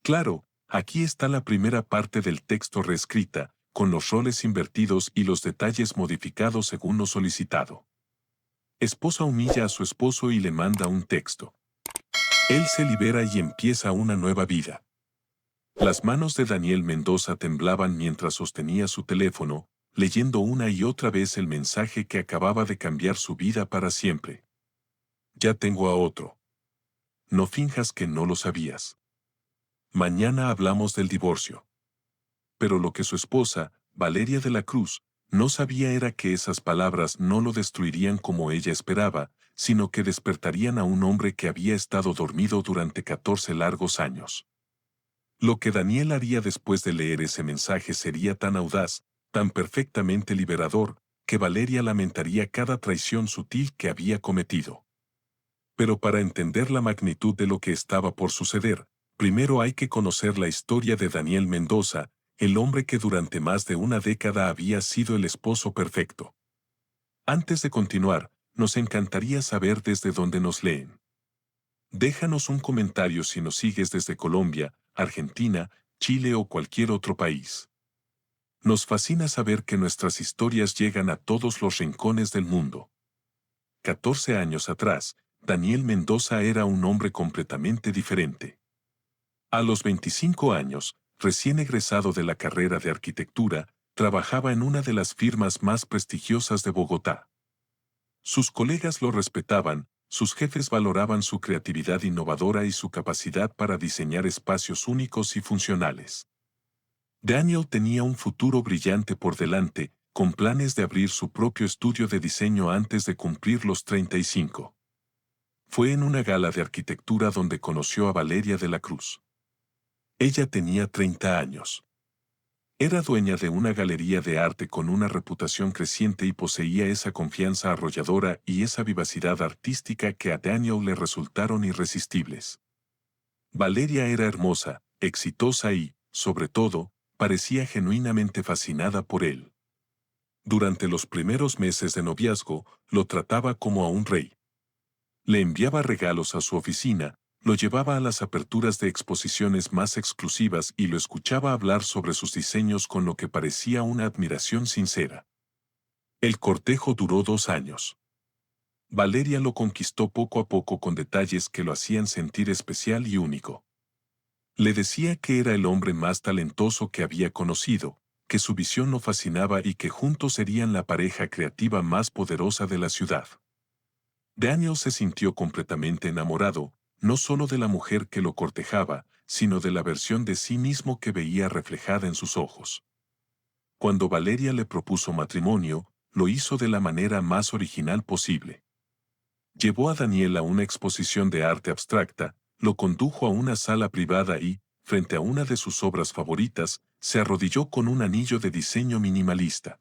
Claro, aquí está la primera parte del texto reescrita, con los roles invertidos y los detalles modificados según lo solicitado. Esposa humilla a su esposo y le manda un texto. Él se libera y empieza una nueva vida. Las manos de Daniel Mendoza temblaban mientras sostenía su teléfono, leyendo una y otra vez el mensaje que acababa de cambiar su vida para siempre. Ya tengo a otro. No finjas que no lo sabías. Mañana hablamos del divorcio. Pero lo que su esposa, Valeria de la Cruz, no sabía era que esas palabras no lo destruirían como ella esperaba, sino que despertarían a un hombre que había estado dormido durante 14 largos años. Lo que Daniel haría después de leer ese mensaje sería tan audaz, tan perfectamente liberador, que Valeria lamentaría cada traición sutil que había cometido. Pero para entender la magnitud de lo que estaba por suceder, primero hay que conocer la historia de Daniel Mendoza, el hombre que durante más de una década había sido el esposo perfecto. Antes de continuar, nos encantaría saber desde dónde nos leen. Déjanos un comentario si nos sigues desde Colombia, Argentina, Chile o cualquier otro país. Nos fascina saber que nuestras historias llegan a todos los rincones del mundo. 14 años atrás, Daniel Mendoza era un hombre completamente diferente. A los 25 años, recién egresado de la carrera de arquitectura, trabajaba en una de las firmas más prestigiosas de Bogotá. Sus colegas lo respetaban, sus jefes valoraban su creatividad innovadora y su capacidad para diseñar espacios únicos y funcionales. Daniel tenía un futuro brillante por delante, con planes de abrir su propio estudio de diseño antes de cumplir los 35. Fue en una gala de arquitectura donde conoció a Valeria de la Cruz. Ella tenía 30 años. Era dueña de una galería de arte con una reputación creciente y poseía esa confianza arrolladora y esa vivacidad artística que a Daniel le resultaron irresistibles. Valeria era hermosa, exitosa y, sobre todo, parecía genuinamente fascinada por él. Durante los primeros meses de noviazgo, lo trataba como a un rey. Le enviaba regalos a su oficina, lo llevaba a las aperturas de exposiciones más exclusivas y lo escuchaba hablar sobre sus diseños con lo que parecía una admiración sincera. El cortejo duró 2 años. Valeria lo conquistó poco a poco con detalles que lo hacían sentir especial y único. Le decía que era el hombre más talentoso que había conocido, que su visión lo fascinaba y que juntos serían la pareja creativa más poderosa de la ciudad. Daniel se sintió completamente enamorado, no solo de la mujer que lo cortejaba, sino de la versión de sí mismo que veía reflejada en sus ojos. Cuando Valeria le propuso matrimonio, lo hizo de la manera más original posible. Llevó a Daniel a una exposición de arte abstracta, lo condujo a una sala privada y, frente a una de sus obras favoritas, se arrodilló con un anillo de diseño minimalista.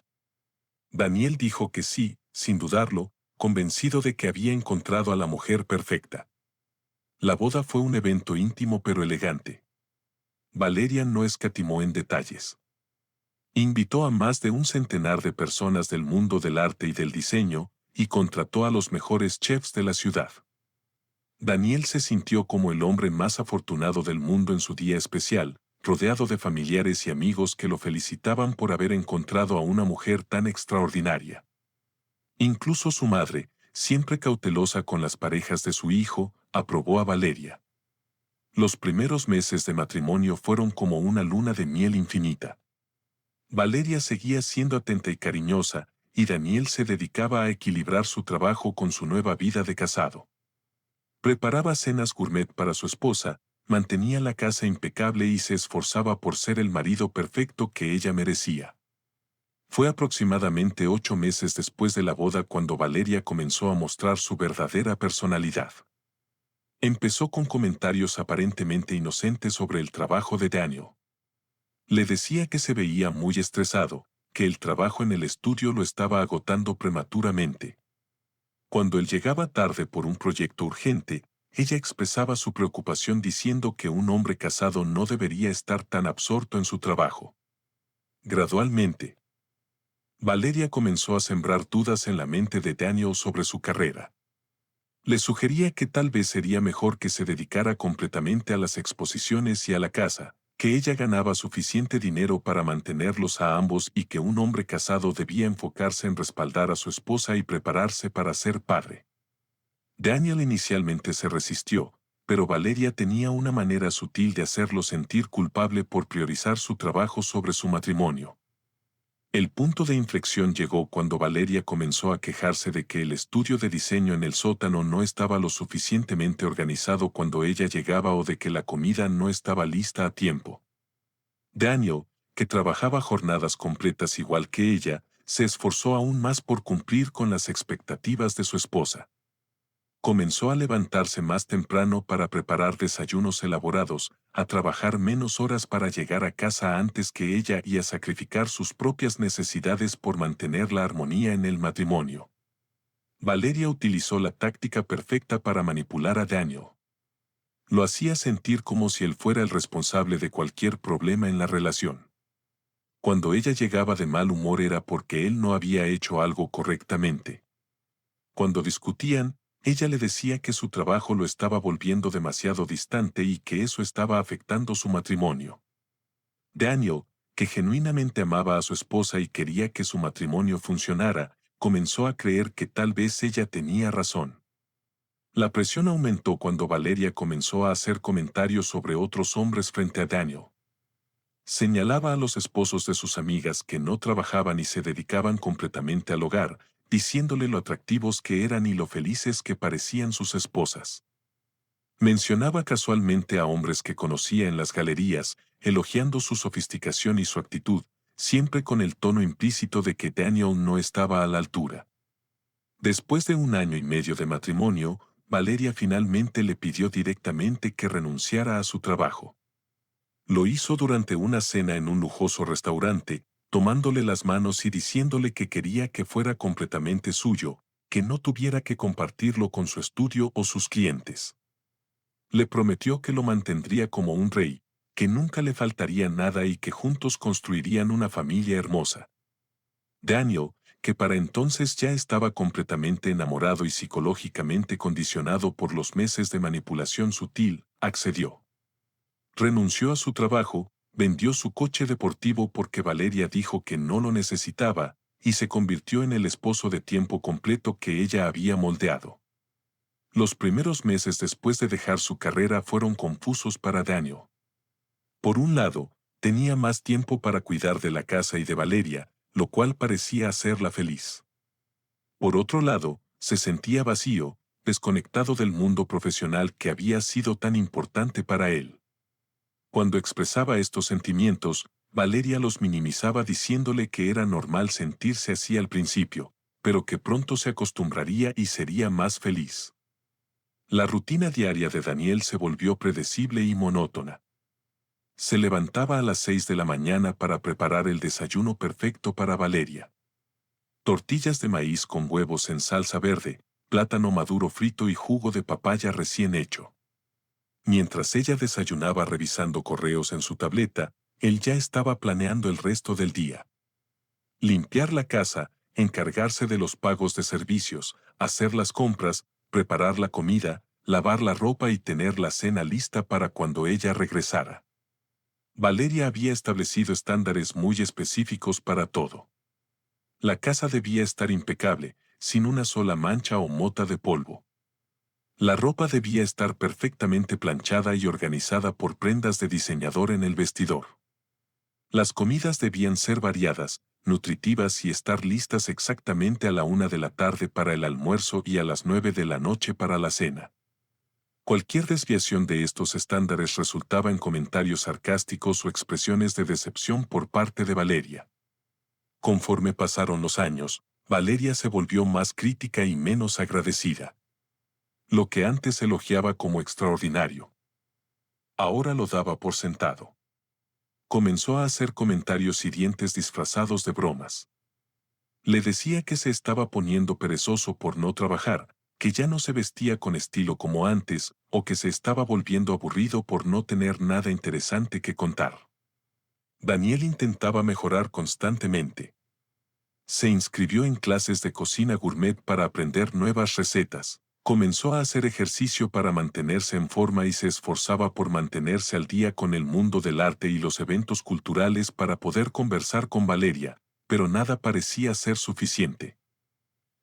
Daniel dijo que sí, sin dudarlo, convencido de que había encontrado a la mujer perfecta. La boda fue un evento íntimo pero elegante. Valeria no escatimó en detalles. Invitó a más de un centenar de personas del mundo del arte y del diseño, y contrató a los mejores chefs de la ciudad. Daniel se sintió como el hombre más afortunado del mundo en su día especial, rodeado de familiares y amigos que lo felicitaban por haber encontrado a una mujer tan extraordinaria. Incluso su madre, siempre cautelosa con las parejas de su hijo, aprobó a Valeria. Los primeros meses de matrimonio fueron como una luna de miel infinita. Valeria seguía siendo atenta y cariñosa, y Daniel se dedicaba a equilibrar su trabajo con su nueva vida de casado. Preparaba cenas gourmet para su esposa, mantenía la casa impecable y se esforzaba por ser el marido perfecto que ella merecía. Fue aproximadamente 8 meses después de la boda cuando Valeria comenzó a mostrar su verdadera personalidad. Empezó con comentarios aparentemente inocentes sobre el trabajo de Daniel. Le decía que se veía muy estresado, que el trabajo en el estudio lo estaba agotando prematuramente. Cuando él llegaba tarde por un proyecto urgente, ella expresaba su preocupación diciendo que un hombre casado no debería estar tan absorto en su trabajo. Gradualmente, Valeria comenzó a sembrar dudas en la mente de Daniel sobre su carrera. Le sugería que tal vez sería mejor que se dedicara completamente a las exposiciones y a la casa, que ella ganaba suficiente dinero para mantenerlos a ambos y que un hombre casado debía enfocarse en respaldar a su esposa y prepararse para ser padre. Daniel inicialmente se resistió, pero Valeria tenía una manera sutil de hacerlo sentir culpable por priorizar su trabajo sobre su matrimonio. El punto de inflexión llegó cuando Valeria comenzó a quejarse de que el estudio de diseño en el sótano no estaba lo suficientemente organizado cuando ella llegaba o de que la comida no estaba lista a tiempo. Daniel, que trabajaba jornadas completas igual que ella, se esforzó aún más por cumplir con las expectativas de su esposa. Comenzó a levantarse más temprano para preparar desayunos elaborados, a trabajar menos horas para llegar a casa antes que ella y a sacrificar sus propias necesidades por mantener la armonía en el matrimonio. Valeria utilizó la táctica perfecta para manipular a Daniel. Lo hacía sentir como si él fuera el responsable de cualquier problema en la relación. Cuando ella llegaba de mal humor era porque él no había hecho algo correctamente. Cuando discutían, ella le decía que su trabajo lo estaba volviendo demasiado distante y que eso estaba afectando su matrimonio. Daniel, que genuinamente amaba a su esposa y quería que su matrimonio funcionara, comenzó a creer que tal vez ella tenía razón. La presión aumentó cuando Valeria comenzó a hacer comentarios sobre otros hombres frente a Daniel. Señalaba a los esposos de sus amigas que no trabajaban y se dedicaban completamente al hogar, diciéndole lo atractivos que eran y lo felices que parecían sus esposas. Mencionaba casualmente a hombres que conocía en las galerías, elogiando su sofisticación y su actitud, siempre con el tono implícito de que Daniel no estaba a la altura. Después de 1 año y medio de matrimonio, Valeria finalmente le pidió directamente que renunciara a su trabajo. Lo hizo durante una cena en un lujoso restaurante, tomándole las manos y diciéndole que quería que fuera completamente suyo, que no tuviera que compartirlo con su estudio o sus clientes. Le prometió que lo mantendría como un rey, que nunca le faltaría nada y que juntos construirían una familia hermosa. Daniel, que para entonces ya estaba completamente enamorado y psicológicamente condicionado por los meses de manipulación sutil, accedió. Renunció a su trabajo, vendió su coche deportivo porque Valeria dijo que no lo necesitaba, y se convirtió en el esposo de tiempo completo que ella había moldeado. Los primeros meses después de dejar su carrera fueron confusos para Daniel. Por un lado, tenía más tiempo para cuidar de la casa y de Valeria, lo cual parecía hacerla feliz. Por otro lado, se sentía vacío, desconectado del mundo profesional que había sido tan importante para él. Cuando expresaba estos sentimientos, Valeria los minimizaba diciéndole que era normal sentirse así al principio, pero que pronto se acostumbraría y sería más feliz. La rutina diaria de Daniel se volvió predecible y monótona. Se levantaba a las 6 de la mañana para preparar el desayuno perfecto para Valeria. Tortillas de maíz con huevos en salsa verde, plátano maduro frito y jugo de papaya recién hecho. Mientras ella desayunaba revisando correos en su tableta, él ya estaba planeando el resto del día. Limpiar la casa, encargarse de los pagos de servicios, hacer las compras, preparar la comida, lavar la ropa y tener la cena lista para cuando ella regresara. Valeria había establecido estándares muy específicos para todo. La casa debía estar impecable, sin una sola mancha o mota de polvo. La ropa debía estar perfectamente planchada y organizada por prendas de diseñador en el vestidor. Las comidas debían ser variadas, nutritivas y estar listas exactamente a la 1 de la tarde para el almuerzo y a las 9 de la noche para la cena. Cualquier desviación de estos estándares resultaba en comentarios sarcásticos o expresiones de decepción por parte de Valeria. Conforme pasaron los años, Valeria se volvió más crítica y menos agradecida. Lo que antes elogiaba como extraordinario, ahora lo daba por sentado. Comenzó a hacer comentarios hirientes disfrazados de bromas. Le decía que se estaba poniendo perezoso por no trabajar, que ya no se vestía con estilo como antes, o que se estaba volviendo aburrido por no tener nada interesante que contar. Daniel intentaba mejorar constantemente. Se inscribió en clases de cocina gourmet para aprender nuevas recetas, Comenzó a hacer ejercicio para mantenerse en forma y se esforzaba por mantenerse al día con el mundo del arte y los eventos culturales para poder conversar con Valeria, pero nada parecía ser suficiente.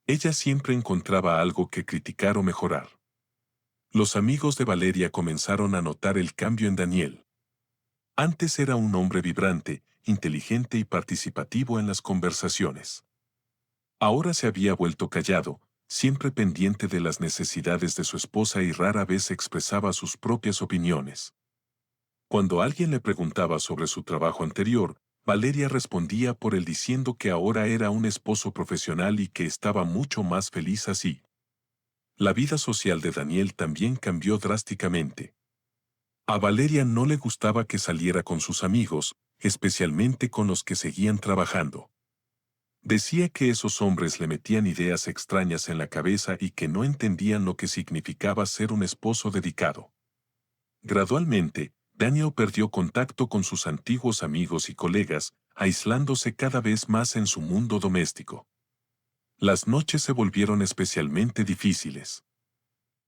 Ella siempre encontraba algo que criticar o mejorar. Los amigos de Valeria comenzaron a notar el cambio en Daniel. Antes era un hombre vibrante, inteligente y participativo en las conversaciones. Ahora se había vuelto callado, siempre pendiente de las necesidades de su esposa y rara vez expresaba sus propias opiniones. Cuando alguien le preguntaba sobre su trabajo anterior, Valeria respondía por él diciendo que ahora era un esposo profesional y que estaba mucho más feliz así. La vida social de Daniel también cambió drásticamente. A Valeria no le gustaba que saliera con sus amigos, especialmente con los que seguían trabajando. Decía que esos hombres le metían ideas extrañas en la cabeza y que no entendían lo que significaba ser un esposo dedicado. Gradualmente, Daniel perdió contacto con sus antiguos amigos y colegas, aislándose cada vez más en su mundo doméstico. Las noches se volvieron especialmente difíciles.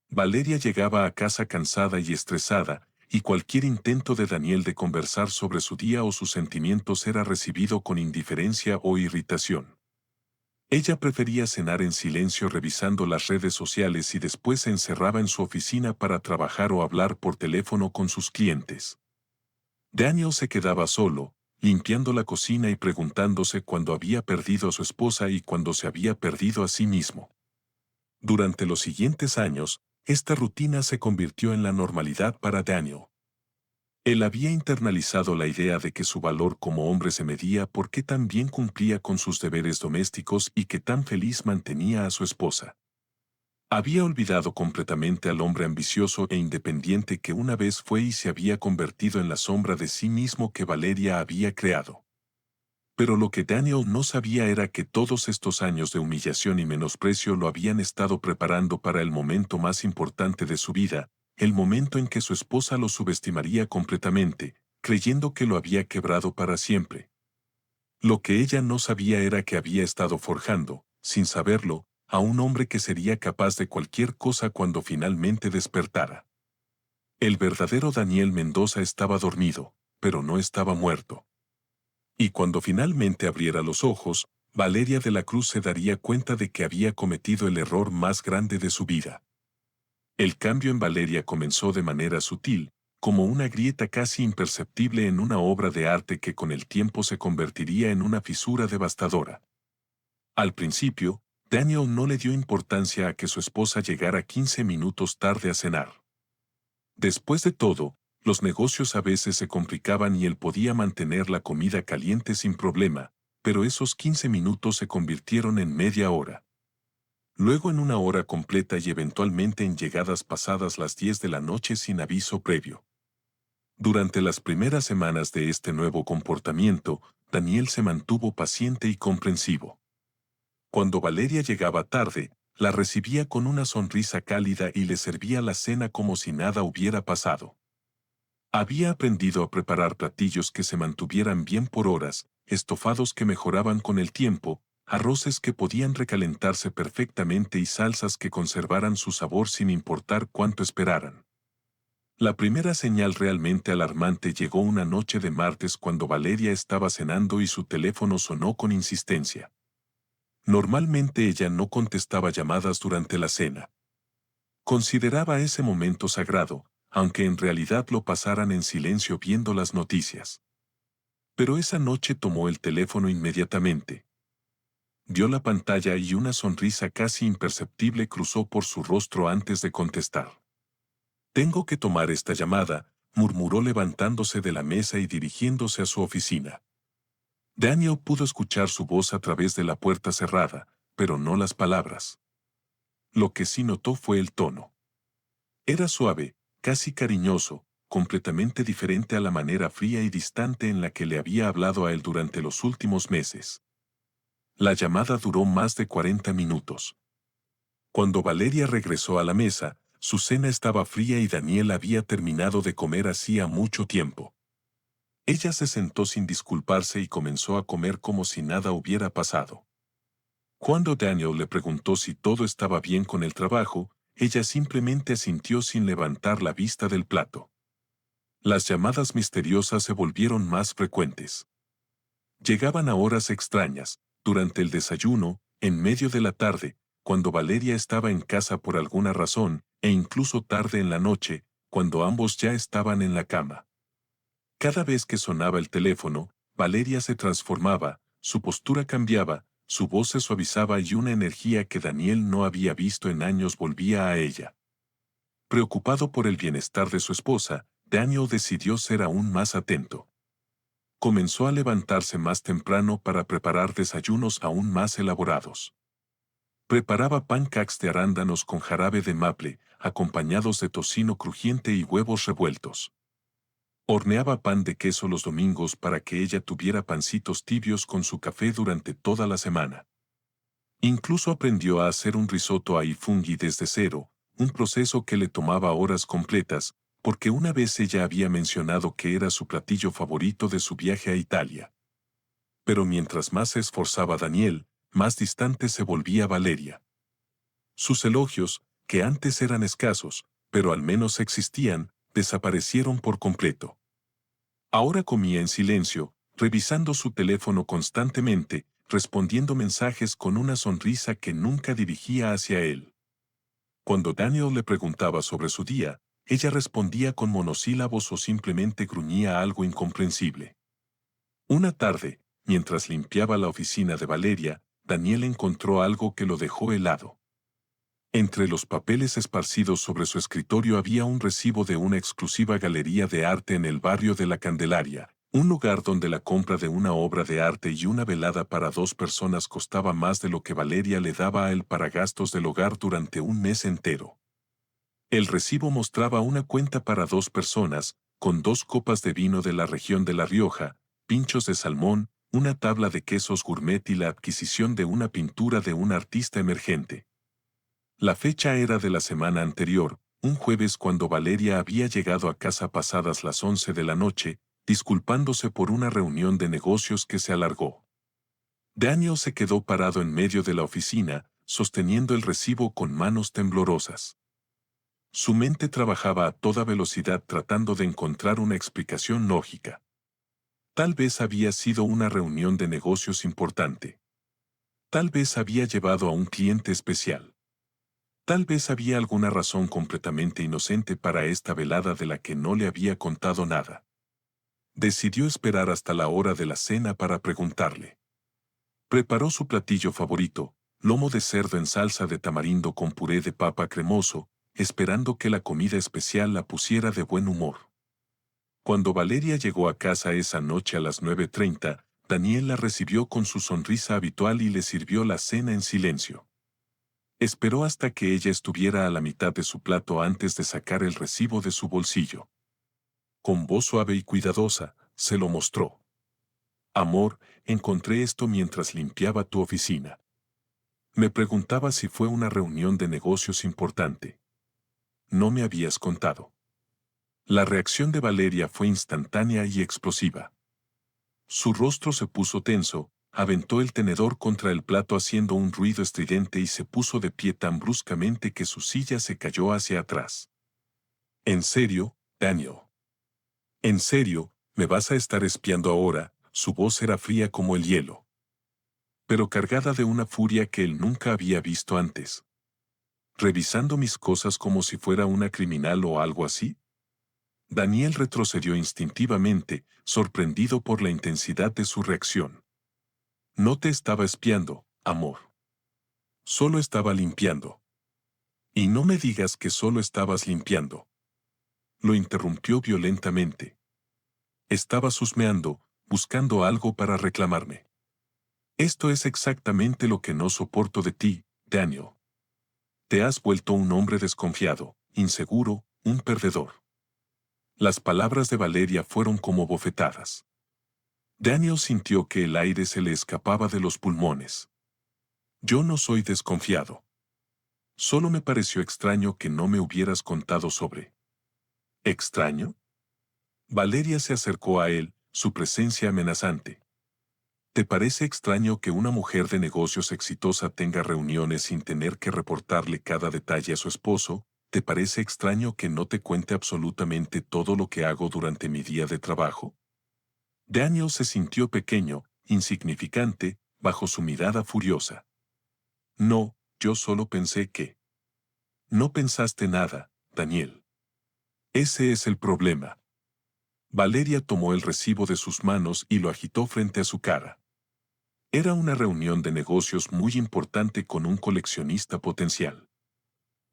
Valeria llegaba a casa cansada y estresada, y cualquier intento de Daniel de conversar sobre su día o sus sentimientos era recibido con indiferencia o irritación. Ella prefería cenar en silencio revisando las redes sociales y después se encerraba en su oficina para trabajar o hablar por teléfono con sus clientes. Daniel se quedaba solo, limpiando la cocina y preguntándose cuándo había perdido a su esposa y cuándo se había perdido a sí mismo. Durante los siguientes años, esta rutina se convirtió en la normalidad para Daniel. Él había internalizado la idea de que su valor como hombre se medía por qué tan bien cumplía con sus deberes domésticos y que tan feliz mantenía a su esposa. Había olvidado completamente al hombre ambicioso e independiente que una vez fue y se había convertido en la sombra de sí mismo que Valeria había creado. Pero lo que Daniel no sabía era que todos estos años de humillación y menosprecio lo habían estado preparando para el momento más importante de su vida, el momento en que su esposa lo subestimaría completamente, creyendo que lo había quebrado para siempre. Lo que ella no sabía era que había estado forjando, sin saberlo, a un hombre que sería capaz de cualquier cosa cuando finalmente despertara. El verdadero Daniel Mendoza estaba dormido, pero no estaba muerto. Y cuando finalmente abriera los ojos, Valeria de la Cruz se daría cuenta de que había cometido el error más grande de su vida. El cambio en Valeria comenzó de manera sutil, como una grieta casi imperceptible en una obra de arte que con el tiempo se convertiría en una fisura devastadora. Al principio, Daniel no le dio importancia a que su esposa llegara 15 minutos tarde a cenar. Después de todo, los negocios a veces se complicaban y él podía mantener la comida caliente sin problema, pero esos 15 minutos se convirtieron en media hora. Luego en una hora completa y eventualmente en llegadas pasadas las 10 de la noche sin aviso previo. Durante las primeras semanas de este nuevo comportamiento, Daniel se mantuvo paciente y comprensivo. Cuando Valeria llegaba tarde, la recibía con una sonrisa cálida y le servía la cena como si nada hubiera pasado. Había aprendido a preparar platillos que se mantuvieran bien por horas, estofados que mejoraban con el tiempo, arroces que podían recalentarse perfectamente y salsas que conservaran su sabor sin importar cuánto esperaran. La primera señal realmente alarmante llegó una noche de martes cuando Valeria estaba cenando y su teléfono sonó con insistencia. Normalmente ella no contestaba llamadas durante la cena. Consideraba ese momento sagrado, aunque en realidad lo pasaran en silencio viendo las noticias. Pero esa noche tomó el teléfono inmediatamente. Vio la pantalla y una sonrisa casi imperceptible cruzó por su rostro antes de contestar. «Tengo que tomar esta llamada», murmuró levantándose de la mesa y dirigiéndose a su oficina. Daniel pudo escuchar su voz a través de la puerta cerrada, pero no las palabras. Lo que sí notó fue el tono. Era suave, casi cariñoso, completamente diferente a la manera fría y distante en la que le había hablado a él durante los últimos meses. La llamada duró más de 40 minutos. Cuando Valeria regresó a la mesa, su cena estaba fría y Daniel había terminado de comer hacía mucho tiempo. Ella se sentó sin disculparse y comenzó a comer como si nada hubiera pasado. Cuando Daniel le preguntó si todo estaba bien con el trabajo, ella simplemente asintió sin levantar la vista del plato. Las llamadas misteriosas se volvieron más frecuentes. Llegaban a horas extrañas, durante el desayuno, en medio de la tarde, cuando Valeria estaba en casa por alguna razón, e incluso tarde en la noche, cuando ambos ya estaban en la cama. Cada vez que sonaba el teléfono, Valeria se transformaba, su postura cambiaba, su voz se suavizaba y una energía que Daniel no había visto en años volvía a ella. Preocupado por el bienestar de su esposa, Daniel decidió ser aún más atento. Comenzó a levantarse más temprano para preparar desayunos aún más elaborados. Preparaba pancakes de arándanos con jarabe de maple, acompañados de tocino crujiente y huevos revueltos. Horneaba pan de queso los domingos para que ella tuviera pancitos tibios con su café durante toda la semana. Incluso aprendió a hacer un risotto ai funghi desde cero, un proceso que le tomaba horas completas, porque una vez ella había mencionado que era su platillo favorito de su viaje a Italia. Pero mientras más se esforzaba Daniel, más distante se volvía Valeria. Sus elogios, que antes eran escasos, pero al menos existían, desaparecieron por completo. Ahora comía en silencio, revisando su teléfono constantemente, respondiendo mensajes con una sonrisa que nunca dirigía hacia él. Cuando Daniel le preguntaba sobre su día, ella respondía con monosílabos o simplemente gruñía algo incomprensible. Una tarde, mientras limpiaba la oficina de Valeria, Daniel encontró algo que lo dejó helado. Entre los papeles esparcidos sobre su escritorio había un recibo de una exclusiva galería de arte en el barrio de La Candelaria, un lugar donde la compra de una obra de arte y una velada para 2 personas costaba más de lo que Valeria le daba a él para gastos del hogar durante un mes entero. El recibo mostraba una cuenta para 2 personas, con 2 copas de vino de la región de La Rioja, pinchos de salmón, una tabla de quesos gourmet y la adquisición de una pintura de un artista emergente. La fecha era de la semana anterior, un jueves cuando Valeria había llegado a casa pasadas las 11 de la noche, disculpándose por una reunión de negocios que se alargó. Daniel se quedó parado en medio de la oficina, sosteniendo el recibo con manos temblorosas. Su mente trabajaba a toda velocidad tratando de encontrar una explicación lógica. Tal vez había sido una reunión de negocios importante. Tal vez había llevado a un cliente especial. Tal vez había alguna razón completamente inocente para esta velada de la que no le había contado nada. Decidió esperar hasta la hora de la cena para preguntarle. Preparó su platillo favorito, lomo de cerdo en salsa de tamarindo con puré de papa cremoso, esperando que la comida especial la pusiera de buen humor. Cuando Valeria llegó a casa esa noche a las 9:30, Daniel la recibió con su sonrisa habitual y le sirvió la cena en silencio. Esperó hasta que ella estuviera a la mitad de su plato antes de sacar el recibo de su bolsillo. Con voz suave y cuidadosa, se lo mostró. Amor, encontré esto mientras limpiaba tu oficina. Me preguntaba si fue una reunión de negocios importante. No me habías contado. La reacción de Valeria fue instantánea y explosiva. Su rostro se puso tenso, aventó el tenedor contra el plato haciendo un ruido estridente y se puso de pie tan bruscamente que su silla se cayó hacia atrás. ¿En serio, Daniel? ¿En serio, me vas a estar espiando ahora? Su voz era fría como el hielo, pero cargada de una furia que él nunca había visto antes. ¿Revisando mis cosas como si fuera una criminal o algo así? Daniel retrocedió instintivamente, sorprendido por la intensidad de su reacción. No te estaba espiando, amor. Solo estaba limpiando. Y no me digas que solo estabas limpiando. Lo interrumpió violentamente. Estabas husmeando, buscando algo para reclamarme. Esto es exactamente lo que no soporto de ti, Daniel. Te has vuelto un hombre desconfiado, inseguro, un perdedor. Las palabras de Valeria fueron como bofetadas. Daniel sintió que el aire se le escapaba de los pulmones. Yo no soy desconfiado. Solo me pareció extraño que no me hubieras contado sobre. ¿Extraño? Valeria se acercó a él, su presencia amenazante. ¿Te parece extraño que una mujer de negocios exitosa tenga reuniones sin tener que reportarle cada detalle a su esposo? ¿Te parece extraño que no te cuente absolutamente todo lo que hago durante mi día de trabajo? Daniel se sintió pequeño, insignificante, bajo su mirada furiosa. No, yo solo pensé que... No pensaste nada, Daniel. Ese es el problema. Valeria tomó el recibo de sus manos y lo agitó frente a su cara. Era una reunión de negocios muy importante con un coleccionista potencial.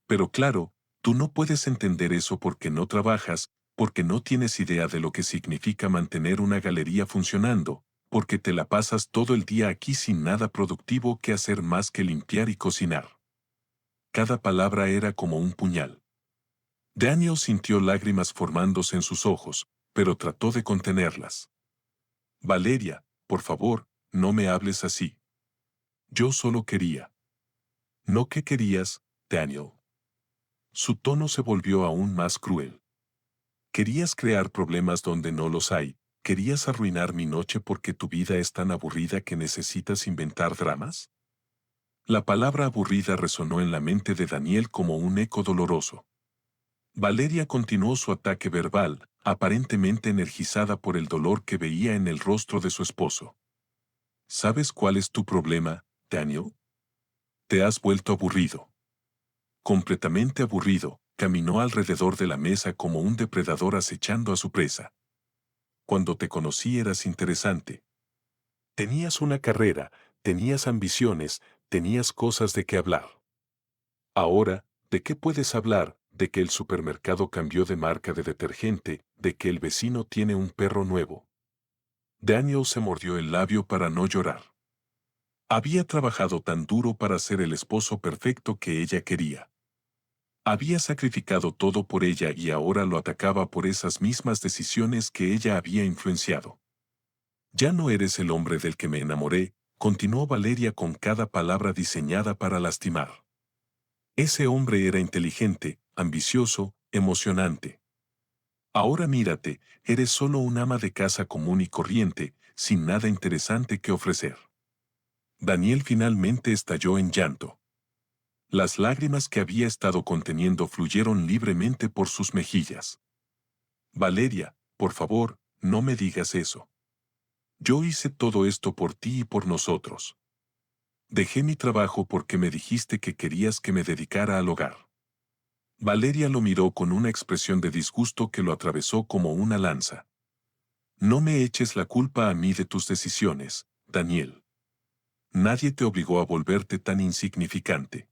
Pero claro, tú no puedes entender eso porque no trabajas, porque no tienes idea de lo que significa mantener una galería funcionando, porque te la pasas todo el día aquí sin nada productivo que hacer más que limpiar y cocinar. Cada palabra era como un puñal. Daniel sintió lágrimas formándose en sus ojos, pero trató de contenerlas. Valeria, por favor, no me hables así. Yo solo quería. No que querías, Daniel. Su tono se volvió aún más cruel. Querías crear problemas donde no los hay, querías arruinar mi noche porque tu vida es tan aburrida que necesitas inventar dramas. La palabra aburrida resonó en la mente de Daniel como un eco doloroso. Valeria continuó su ataque verbal, aparentemente energizada por el dolor que veía en el rostro de su esposo. ¿Sabes cuál es tu problema, Daniel? Te has vuelto aburrido. Completamente aburrido, caminó alrededor de la mesa como un depredador acechando a su presa. Cuando te conocí eras interesante. Tenías una carrera, tenías ambiciones, tenías cosas de qué hablar. Ahora, ¿de qué puedes hablar? De que el supermercado cambió de marca de detergente, de que el vecino tiene un perro nuevo. Daniel se mordió el labio para no llorar. Había trabajado tan duro para ser el esposo perfecto que ella quería. Había sacrificado todo por ella y ahora lo atacaba por esas mismas decisiones que ella había influenciado. Ya no eres el hombre del que me enamoré, continuó Valeria con cada palabra diseñada para lastimar. Ese hombre era inteligente, ambicioso, emocionante. Ahora mírate, eres solo un ama de casa común y corriente, sin nada interesante que ofrecer. Daniel finalmente estalló en llanto. Las lágrimas que había estado conteniendo fluyeron libremente por sus mejillas. Valeria, por favor, no me digas eso. Yo hice todo esto por ti y por nosotros. Dejé mi trabajo porque me dijiste que querías que me dedicara al hogar. Valeria lo miró con una expresión de disgusto que lo atravesó como una lanza. No me eches la culpa a mí de tus decisiones, Daniel. Nadie te obligó a volverte tan insignificante.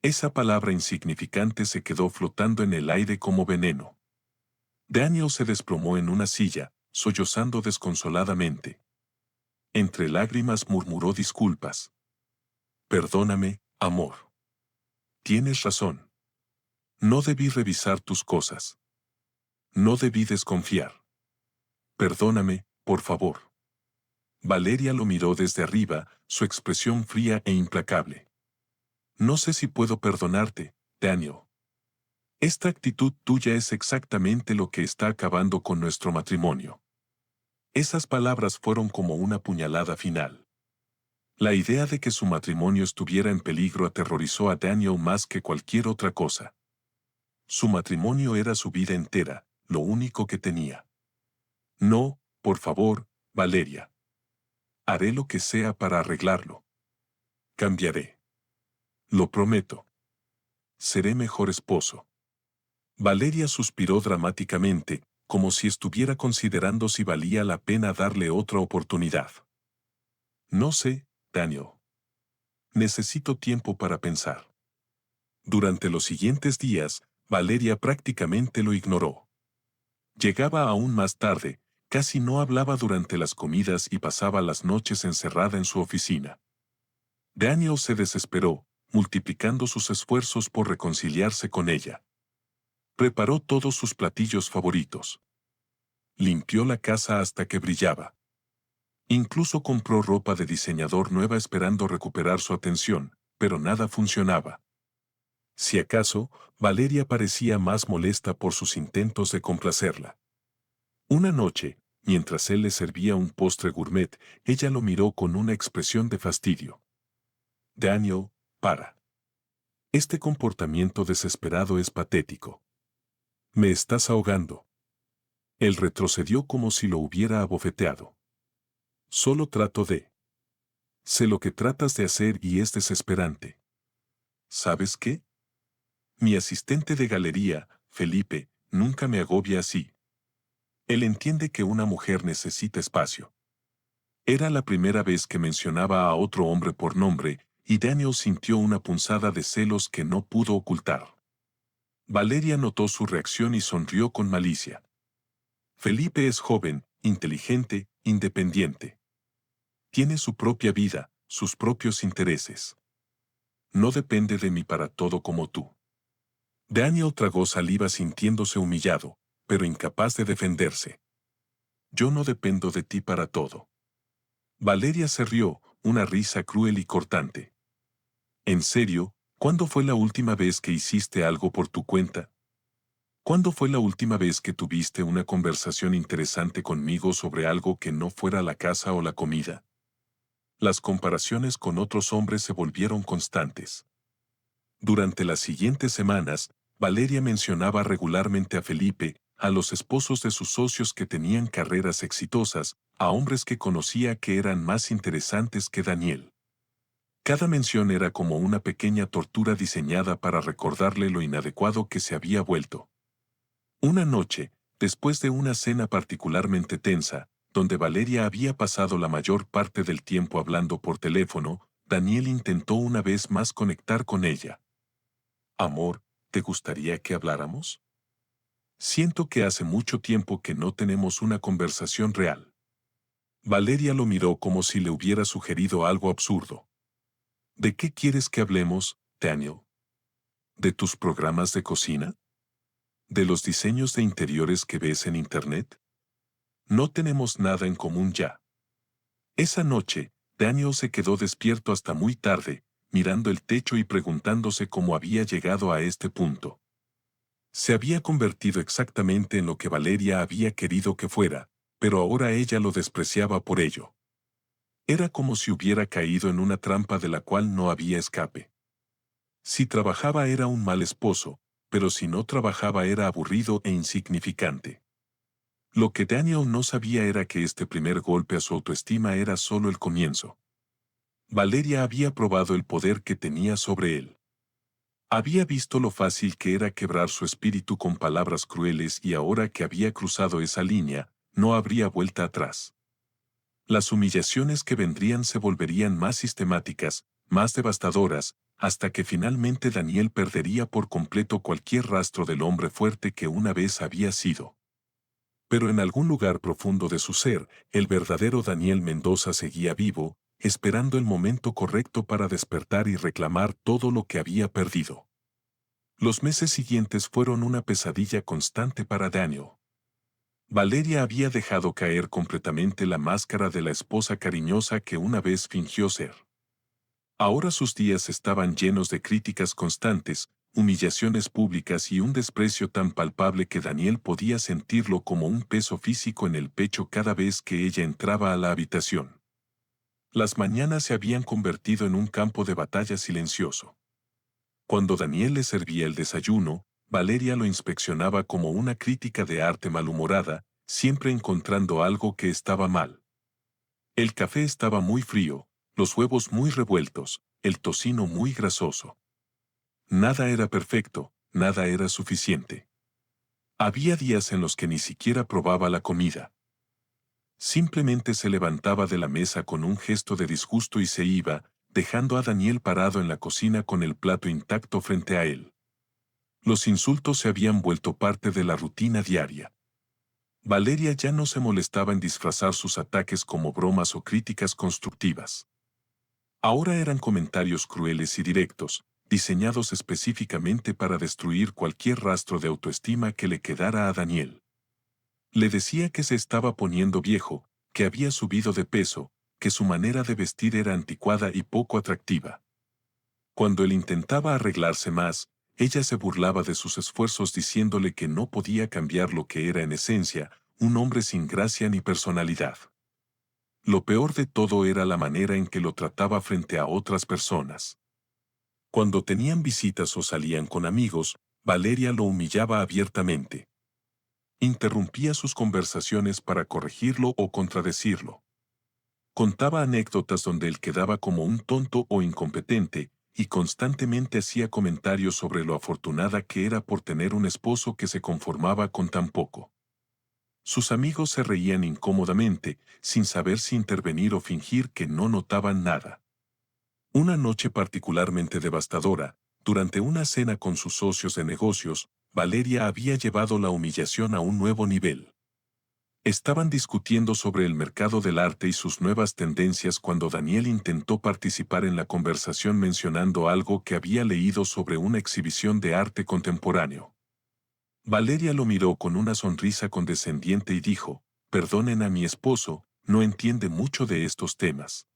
Esa palabra insignificante se quedó flotando en el aire como veneno. Daniel se desplomó en una silla, sollozando desconsoladamente. Entre lágrimas murmuró disculpas. Perdóname, amor. Tienes razón. No debí revisar tus cosas. No debí desconfiar. Perdóname, por favor. Valeria lo miró desde arriba, su expresión fría e implacable. No sé si puedo perdonarte, Daniel. Esta actitud tuya es exactamente lo que está acabando con nuestro matrimonio. Esas palabras fueron como una puñalada final. La idea de que su matrimonio estuviera en peligro aterrorizó a Daniel más que cualquier otra cosa. Su matrimonio era su vida entera, lo único que tenía. No, por favor, Valeria. Haré lo que sea para arreglarlo. Cambiaré. Lo prometo. Seré mejor esposo. Valeria suspiró dramáticamente, como si estuviera considerando si valía la pena darle otra oportunidad. No sé, Daniel. Necesito tiempo para pensar. Durante los siguientes días, Valeria prácticamente lo ignoró. Llegaba aún más tarde, casi no hablaba durante las comidas y pasaba las noches encerrada en su oficina. Daniel se desesperó, multiplicando sus esfuerzos por reconciliarse con ella. Preparó todos sus platillos favoritos. Limpió la casa hasta que brillaba. Incluso compró ropa de diseñador nueva esperando recuperar su atención, pero nada funcionaba. Si acaso, Valeria parecía más molesta por sus intentos de complacerla. Una noche, mientras él le servía un postre gourmet, ella lo miró con una expresión de fastidio. Daniel, para. Este comportamiento desesperado es patético. Me estás ahogando. Él retrocedió como si lo hubiera abofeteado. Solo trato de. Sé lo que tratas de hacer y es desesperante. ¿Sabes qué? Mi asistente de galería, Felipe, nunca me agobia así. Él entiende que una mujer necesita espacio. Era la primera vez que mencionaba a otro hombre por nombre, y Daniel sintió una punzada de celos que no pudo ocultar. Valeria notó su reacción y sonrió con malicia. Felipe es joven, inteligente, independiente. Tiene su propia vida, sus propios intereses. No depende de mí para todo como tú. Daniel tragó saliva sintiéndose humillado, pero incapaz de defenderse. Yo no dependo de ti para todo. Valeria se rió, una risa cruel y cortante. ¿En serio? ¿Cuándo fue la última vez que hiciste algo por tu cuenta? ¿Cuándo fue la última vez que tuviste una conversación interesante conmigo sobre algo que no fuera la casa o la comida? Las comparaciones con otros hombres se volvieron constantes. Durante las siguientes semanas, Valeria mencionaba regularmente a Felipe, a los esposos de sus socios que tenían carreras exitosas, a hombres que conocía que eran más interesantes que Daniel. Cada mención era como una pequeña tortura diseñada para recordarle lo inadecuado que se había vuelto. Una noche, después de una cena particularmente tensa, donde Valeria había pasado la mayor parte del tiempo hablando por teléfono, Daniel intentó una vez más conectar con ella. Amor, ¿te gustaría que habláramos? Siento que hace mucho tiempo que no tenemos una conversación real. Valeria lo miró como si le hubiera sugerido algo absurdo. ¿De qué quieres que hablemos, Daniel? ¿De tus programas de cocina? ¿De los diseños de interiores que ves en Internet? No tenemos nada en común ya. Esa noche, Daniel se quedó despierto hasta muy tarde, mirando el techo y preguntándose cómo había llegado a este punto. Se había convertido exactamente en lo que Valeria había querido que fuera, pero ahora ella lo despreciaba por ello. Era como si hubiera caído en una trampa de la cual no había escape. Si trabajaba era un mal esposo, pero si no trabajaba era aburrido e insignificante. Lo que Daniel no sabía era que este primer golpe a su autoestima era solo el comienzo. Valeria había probado el poder que tenía sobre él. Había visto lo fácil que era quebrar su espíritu con palabras crueles y ahora que había cruzado esa línea, no habría vuelta atrás. Las humillaciones que vendrían se volverían más sistemáticas, más devastadoras, hasta que finalmente Daniel perdería por completo cualquier rastro del hombre fuerte que una vez había sido. Pero en algún lugar profundo de su ser, el verdadero Daniel Mendoza seguía vivo, esperando el momento correcto para despertar y reclamar todo lo que había perdido. Los meses siguientes fueron una pesadilla constante para Daniel. Valeria había dejado caer completamente la máscara de la esposa cariñosa que una vez fingió ser. Ahora sus días estaban llenos de críticas constantes, humillaciones públicas y un desprecio tan palpable que Daniel podía sentirlo como un peso físico en el pecho cada vez que ella entraba a la habitación. Las mañanas se habían convertido en un campo de batalla silencioso. Cuando Daniel le servía el desayuno, Valeria lo inspeccionaba como una crítica de arte malhumorada, siempre encontrando algo que estaba mal. El café estaba muy frío, los huevos muy revueltos, el tocino muy grasoso. Nada era perfecto, nada era suficiente. Había días en los que ni siquiera probaba la comida. Simplemente se levantaba de la mesa con un gesto de disgusto y se iba, dejando a Daniel parado en la cocina con el plato intacto frente a él. Los insultos se habían vuelto parte de la rutina diaria. Valeria ya no se molestaba en disfrazar sus ataques como bromas o críticas constructivas. Ahora eran comentarios crueles y directos, diseñados específicamente para destruir cualquier rastro de autoestima que le quedara a Daniel. Le decía que se estaba poniendo viejo, que había subido de peso, que su manera de vestir era anticuada y poco atractiva. Cuando él intentaba arreglarse más, ella se burlaba de sus esfuerzos diciéndole que no podía cambiar lo que era en esencia, un hombre sin gracia ni personalidad. Lo peor de todo era la manera en que lo trataba frente a otras personas. Cuando tenían visitas o salían con amigos, Valeria lo humillaba abiertamente. Interrumpía sus conversaciones para corregirlo o contradecirlo. Contaba anécdotas donde él quedaba como un tonto o incompetente, y constantemente hacía comentarios sobre lo afortunada que era por tener un esposo que se conformaba con tan poco. Sus amigos se reían incómodamente, sin saber si intervenir o fingir que no notaban nada. Una noche particularmente devastadora, durante una cena con sus socios de negocios, Valeria había llevado la humillación a un nuevo nivel. Estaban discutiendo sobre el mercado del arte y sus nuevas tendencias cuando Daniel intentó participar en la conversación mencionando algo que había leído sobre una exhibición de arte contemporáneo. Valeria lo miró con una sonrisa condescendiente y dijo: «Perdonen a mi esposo, no entiende mucho de estos temas.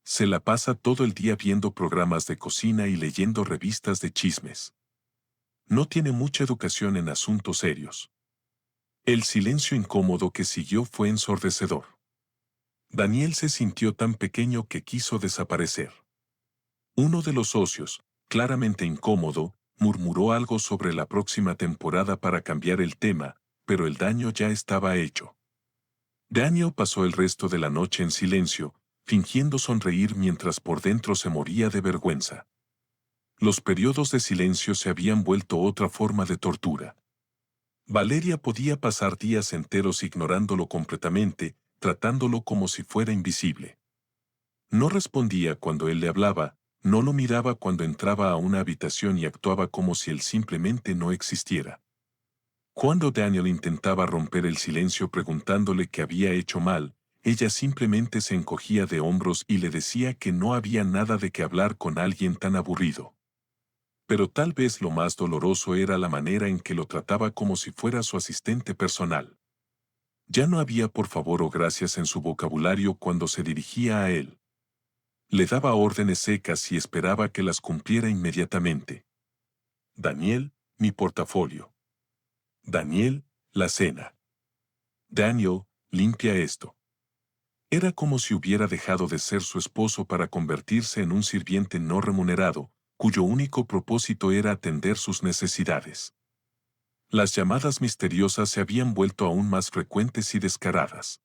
Se la pasa todo el día viendo programas de cocina y leyendo revistas de chismes. No tiene mucha educación en asuntos serios». El silencio incómodo que siguió fue ensordecedor. Daniel se sintió tan pequeño que quiso desaparecer. Uno de los socios, claramente incómodo, murmuró algo sobre la próxima temporada para cambiar el tema, pero el daño ya estaba hecho. Daniel pasó el resto de la noche en silencio, fingiendo sonreír mientras por dentro se moría de vergüenza. Los periodos de silencio se habían vuelto otra forma de tortura. Valeria podía pasar días enteros ignorándolo completamente, tratándolo como si fuera invisible. No respondía cuando él le hablaba, no lo miraba cuando entraba a una habitación y actuaba como si él simplemente no existiera. Cuando Daniel intentaba romper el silencio preguntándole qué había hecho mal, ella simplemente se encogía de hombros y le decía que no había nada de qué hablar con alguien tan aburrido. Pero tal vez lo más doloroso era la manera en que lo trataba como si fuera su asistente personal. Ya no había por favor o gracias en su vocabulario cuando se dirigía a él. Le daba órdenes secas y esperaba que las cumpliera inmediatamente. Daniel, mi portafolio. Daniel, la cena. Daniel, limpia esto. Era como si hubiera dejado de ser su esposo para convertirse en un sirviente no remunerado, cuyo único propósito era atender sus necesidades. Las llamadas misteriosas se habían vuelto aún más frecuentes y descaradas.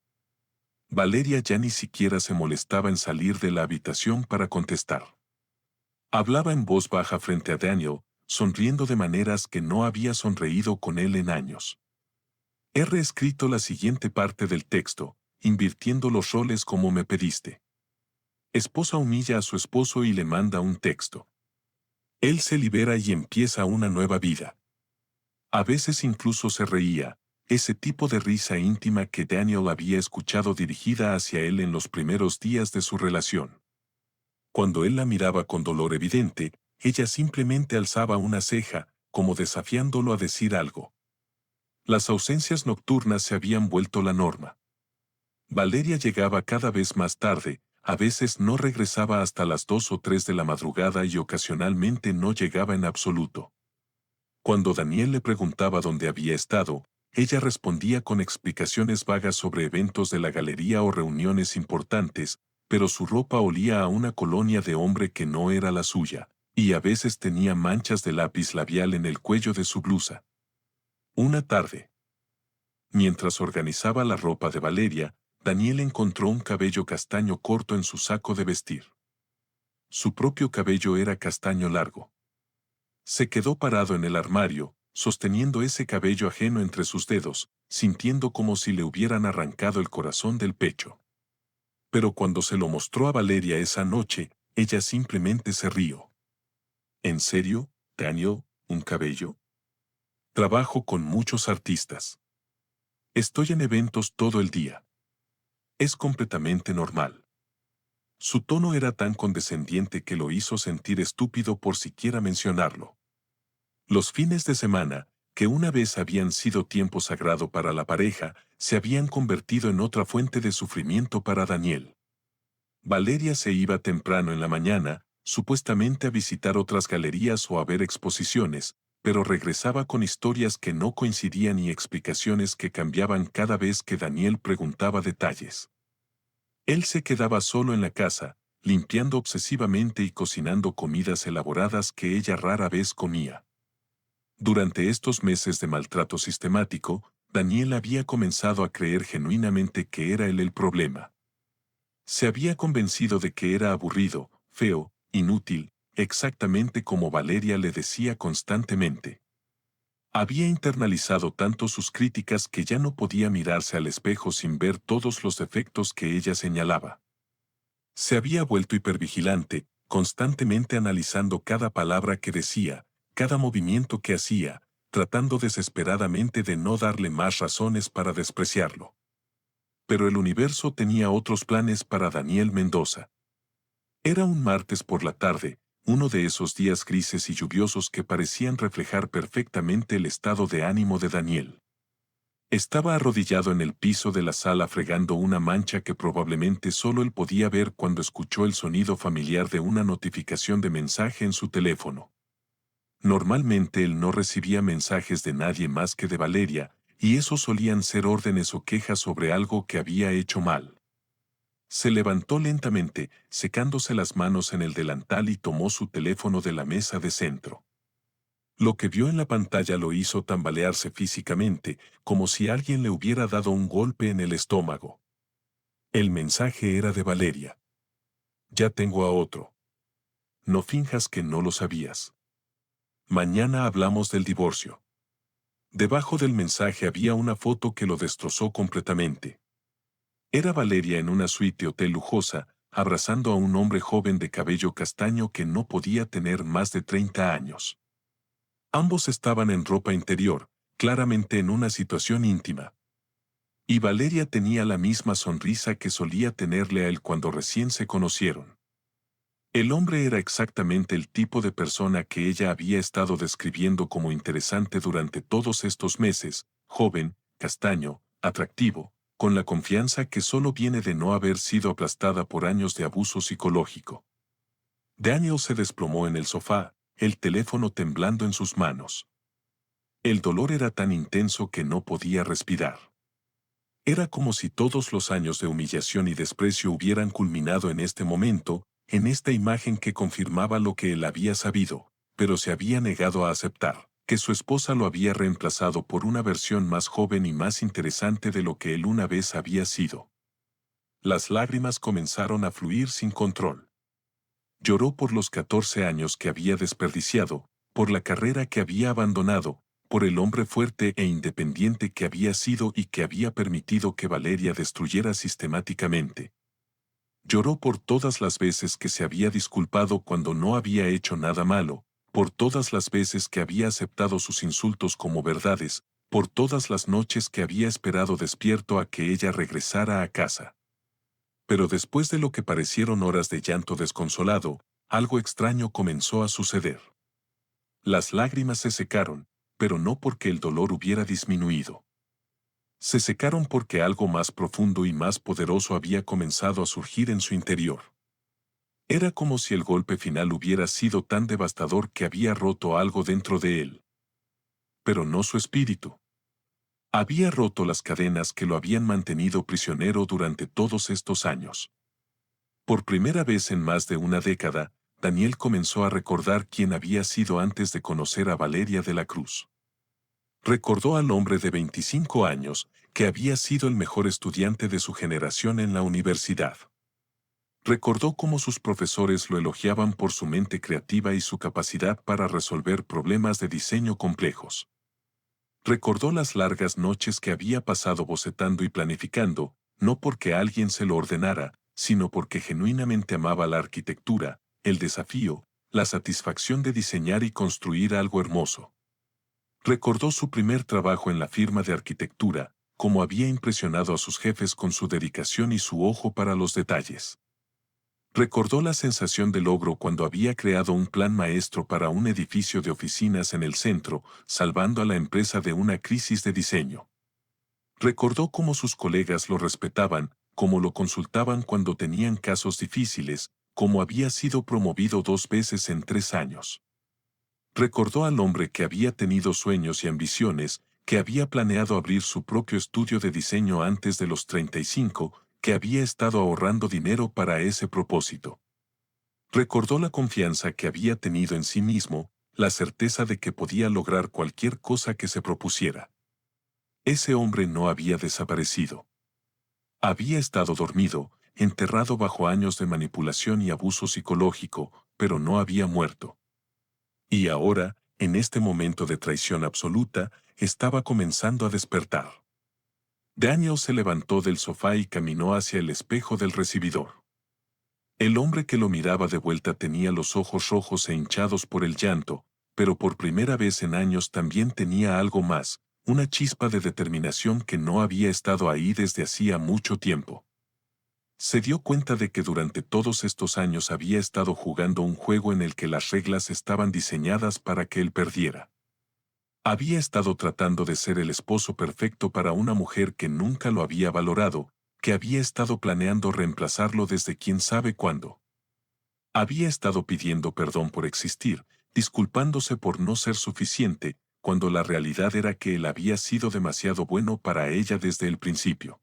Valeria ya ni siquiera se molestaba en salir de la habitación para contestar. Hablaba en voz baja frente a Daniel, sonriendo de maneras que no había sonreído con él en años. He reescrito la siguiente parte del texto, invirtiendo los roles como me pediste. Esposa humilla a su esposo y le manda un texto. Él se libera y empieza una nueva vida. A veces incluso se reía, ese tipo de risa íntima que Daniel había escuchado dirigida hacia él en los primeros días de su relación. Cuando él la miraba con dolor evidente, ella simplemente alzaba una ceja, como desafiándolo a decir algo. Las ausencias nocturnas se habían vuelto la norma. Valeria llegaba cada vez más tarde, a veces no regresaba hasta las 2 o 3 de la madrugada y ocasionalmente no llegaba en absoluto. Cuando Daniel le preguntaba dónde había estado, ella respondía con explicaciones vagas sobre eventos de la galería o reuniones importantes, pero su ropa olía a una colonia de hombre que no era la suya, y a veces tenía manchas de lápiz labial en el cuello de su blusa. Una tarde, mientras organizaba la ropa de Valeria, Daniel encontró un cabello castaño corto en su saco de vestir. Su propio cabello era castaño largo. Se quedó parado en el armario, sosteniendo ese cabello ajeno entre sus dedos, sintiendo como si le hubieran arrancado el corazón del pecho. Pero cuando se lo mostró a Valeria esa noche, ella simplemente se rió. ¿En serio, Daniel, un cabello? Trabajo con muchos artistas. Estoy en eventos todo el día. Es completamente normal. Su tono era tan condescendiente que lo hizo sentir estúpido por siquiera mencionarlo. Los fines de semana, que una vez habían sido tiempo sagrado para la pareja, se habían convertido en otra fuente de sufrimiento para Daniel. Valeria se iba temprano en la mañana, supuestamente a visitar otras galerías o a ver exposiciones, pero regresaba con historias que no coincidían y explicaciones que cambiaban cada vez que Daniel preguntaba detalles. Él se quedaba solo en la casa, limpiando obsesivamente y cocinando comidas elaboradas que ella rara vez comía. Durante estos meses de maltrato sistemático, Daniel había comenzado a creer genuinamente que era él el problema. Se había convencido de que era aburrido, feo, inútil, exactamente como Valeria le decía constantemente. Había internalizado tanto sus críticas que ya no podía mirarse al espejo sin ver todos los defectos que ella señalaba. Se había vuelto hipervigilante, constantemente analizando cada palabra que decía, cada movimiento que hacía, tratando desesperadamente de no darle más razones para despreciarlo. Pero el universo tenía otros planes para Daniel Mendoza. Era un martes por la tarde, uno de esos días grises y lluviosos que parecían reflejar perfectamente el estado de ánimo de Daniel. Estaba arrodillado en el piso de la sala fregando una mancha que probablemente solo él podía ver cuando escuchó el sonido familiar de una notificación de mensaje en su teléfono. Normalmente él no recibía mensajes de nadie más que de Valeria, y esos solían ser órdenes o quejas sobre algo que había hecho mal. Se levantó lentamente, secándose las manos en el delantal y tomó su teléfono de la mesa de centro. Lo que vio en la pantalla lo hizo tambalearse físicamente, como si alguien le hubiera dado un golpe en el estómago. El mensaje era de Valeria. Ya tengo a otro. No finjas que no lo sabías. Mañana hablamos del divorcio. Debajo del mensaje había una foto que lo destrozó completamente. Era Valeria en una suite de hotel lujosa, abrazando a un hombre joven de cabello castaño que no podía tener más de 30 años. Ambos estaban en ropa interior, claramente en una situación íntima. Y Valeria tenía la misma sonrisa que solía tenerle a él cuando recién se conocieron. El hombre era exactamente el tipo de persona que ella había estado describiendo como interesante durante todos estos meses, joven, castaño, atractivo, con la confianza que solo viene de no haber sido aplastada por años de abuso psicológico. Daniel se desplomó en el sofá, el teléfono temblando en sus manos. El dolor era tan intenso que no podía respirar. Era como si todos los años de humillación y desprecio hubieran culminado en este momento, en esta imagen que confirmaba lo que él había sabido, pero se había negado a aceptar, que su esposa lo había reemplazado por una versión más joven y más interesante de lo que él una vez había sido. Las lágrimas comenzaron a fluir sin control. Lloró por los 14 años que había desperdiciado, por la carrera que había abandonado, por el hombre fuerte e independiente que había sido y que había permitido que Valeria destruyera sistemáticamente. Lloró por todas las veces que se había disculpado cuando no había hecho nada malo, por todas las veces que había aceptado sus insultos como verdades, por todas las noches que había esperado despierto a que ella regresara a casa. Pero después de lo que parecieron horas de llanto desconsolado, algo extraño comenzó a suceder. Las lágrimas se secaron, pero no porque el dolor hubiera disminuido. Se secaron porque algo más profundo y más poderoso había comenzado a surgir en su interior. Era como si el golpe final hubiera sido tan devastador que había roto algo dentro de él. Pero no su espíritu. Había roto las cadenas que lo habían mantenido prisionero durante todos estos años. Por primera vez en más de una década, Daniel comenzó a recordar quién había sido antes de conocer a Valeria de la Cruz. Recordó al hombre de 25 años, que había sido el mejor estudiante de su generación en la universidad. Recordó cómo sus profesores lo elogiaban por su mente creativa y su capacidad para resolver problemas de diseño complejos. Recordó las largas noches que había pasado bocetando y planificando, no porque alguien se lo ordenara, sino porque genuinamente amaba la arquitectura, el desafío, la satisfacción de diseñar y construir algo hermoso. Recordó su primer trabajo en la firma de arquitectura, cómo había impresionado a sus jefes con su dedicación y su ojo para los detalles. Recordó la sensación de logro cuando había creado un plan maestro para un edificio de oficinas en el centro, salvando a la empresa de una crisis de diseño. Recordó cómo sus colegas lo respetaban, cómo lo consultaban cuando tenían casos difíciles, cómo había sido promovido 2 veces en 3 años. Recordó al hombre que había tenido sueños y ambiciones, que había planeado abrir su propio estudio de diseño antes de los 35, que había estado ahorrando dinero para ese propósito. Recordó la confianza que había tenido en sí mismo, la certeza de que podía lograr cualquier cosa que se propusiera. Ese hombre no había desaparecido. Había estado dormido, enterrado bajo años de manipulación y abuso psicológico, pero no había muerto. Y ahora, en este momento de traición absoluta, estaba comenzando a despertar. Daniel se levantó del sofá y caminó hacia el espejo del recibidor. El hombre que lo miraba de vuelta tenía los ojos rojos e hinchados por el llanto, pero por primera vez en años también tenía algo más, una chispa de determinación que no había estado ahí desde hacía mucho tiempo. Se dio cuenta de que durante todos estos años había estado jugando un juego en el que las reglas estaban diseñadas para que él perdiera. Había estado tratando de ser el esposo perfecto para una mujer que nunca lo había valorado, que había estado planeando reemplazarlo desde quién sabe cuándo. Había estado pidiendo perdón por existir, disculpándose por no ser suficiente, cuando la realidad era que él había sido demasiado bueno para ella desde el principio.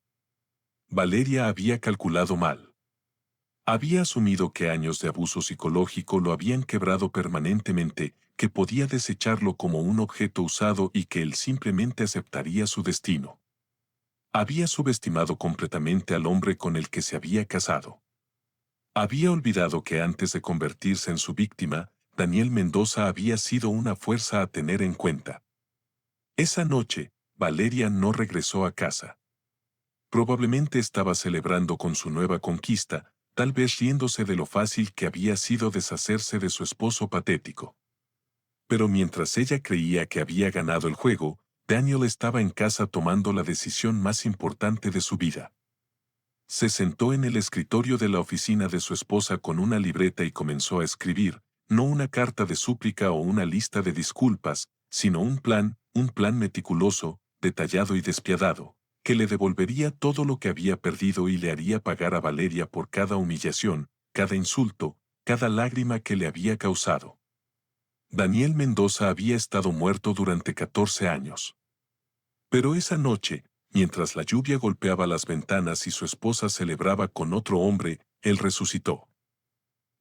Valeria había calculado mal. Había asumido que años de abuso psicológico lo habían quebrado permanentemente, que podía desecharlo como un objeto usado y que él simplemente aceptaría su destino. Había subestimado completamente al hombre con el que se había casado. Había olvidado que antes de convertirse en su víctima, Daniel Mendoza había sido una fuerza a tener en cuenta. Esa noche, Valeria no regresó a casa. Probablemente estaba celebrando con su nueva conquista, tal vez riéndose de lo fácil que había sido deshacerse de su esposo patético. Pero mientras ella creía que había ganado el juego, Daniel estaba en casa tomando la decisión más importante de su vida. Se sentó en el escritorio de la oficina de su esposa con una libreta y comenzó a escribir, no una carta de súplica o una lista de disculpas, sino un plan meticuloso, detallado y despiadado, que le devolvería todo lo que había perdido y le haría pagar a Valeria por cada humillación, cada insulto, cada lágrima que le había causado. Daniel Mendoza había estado muerto durante 14 años. Pero esa noche, mientras la lluvia golpeaba las ventanas y su esposa celebraba con otro hombre, él resucitó.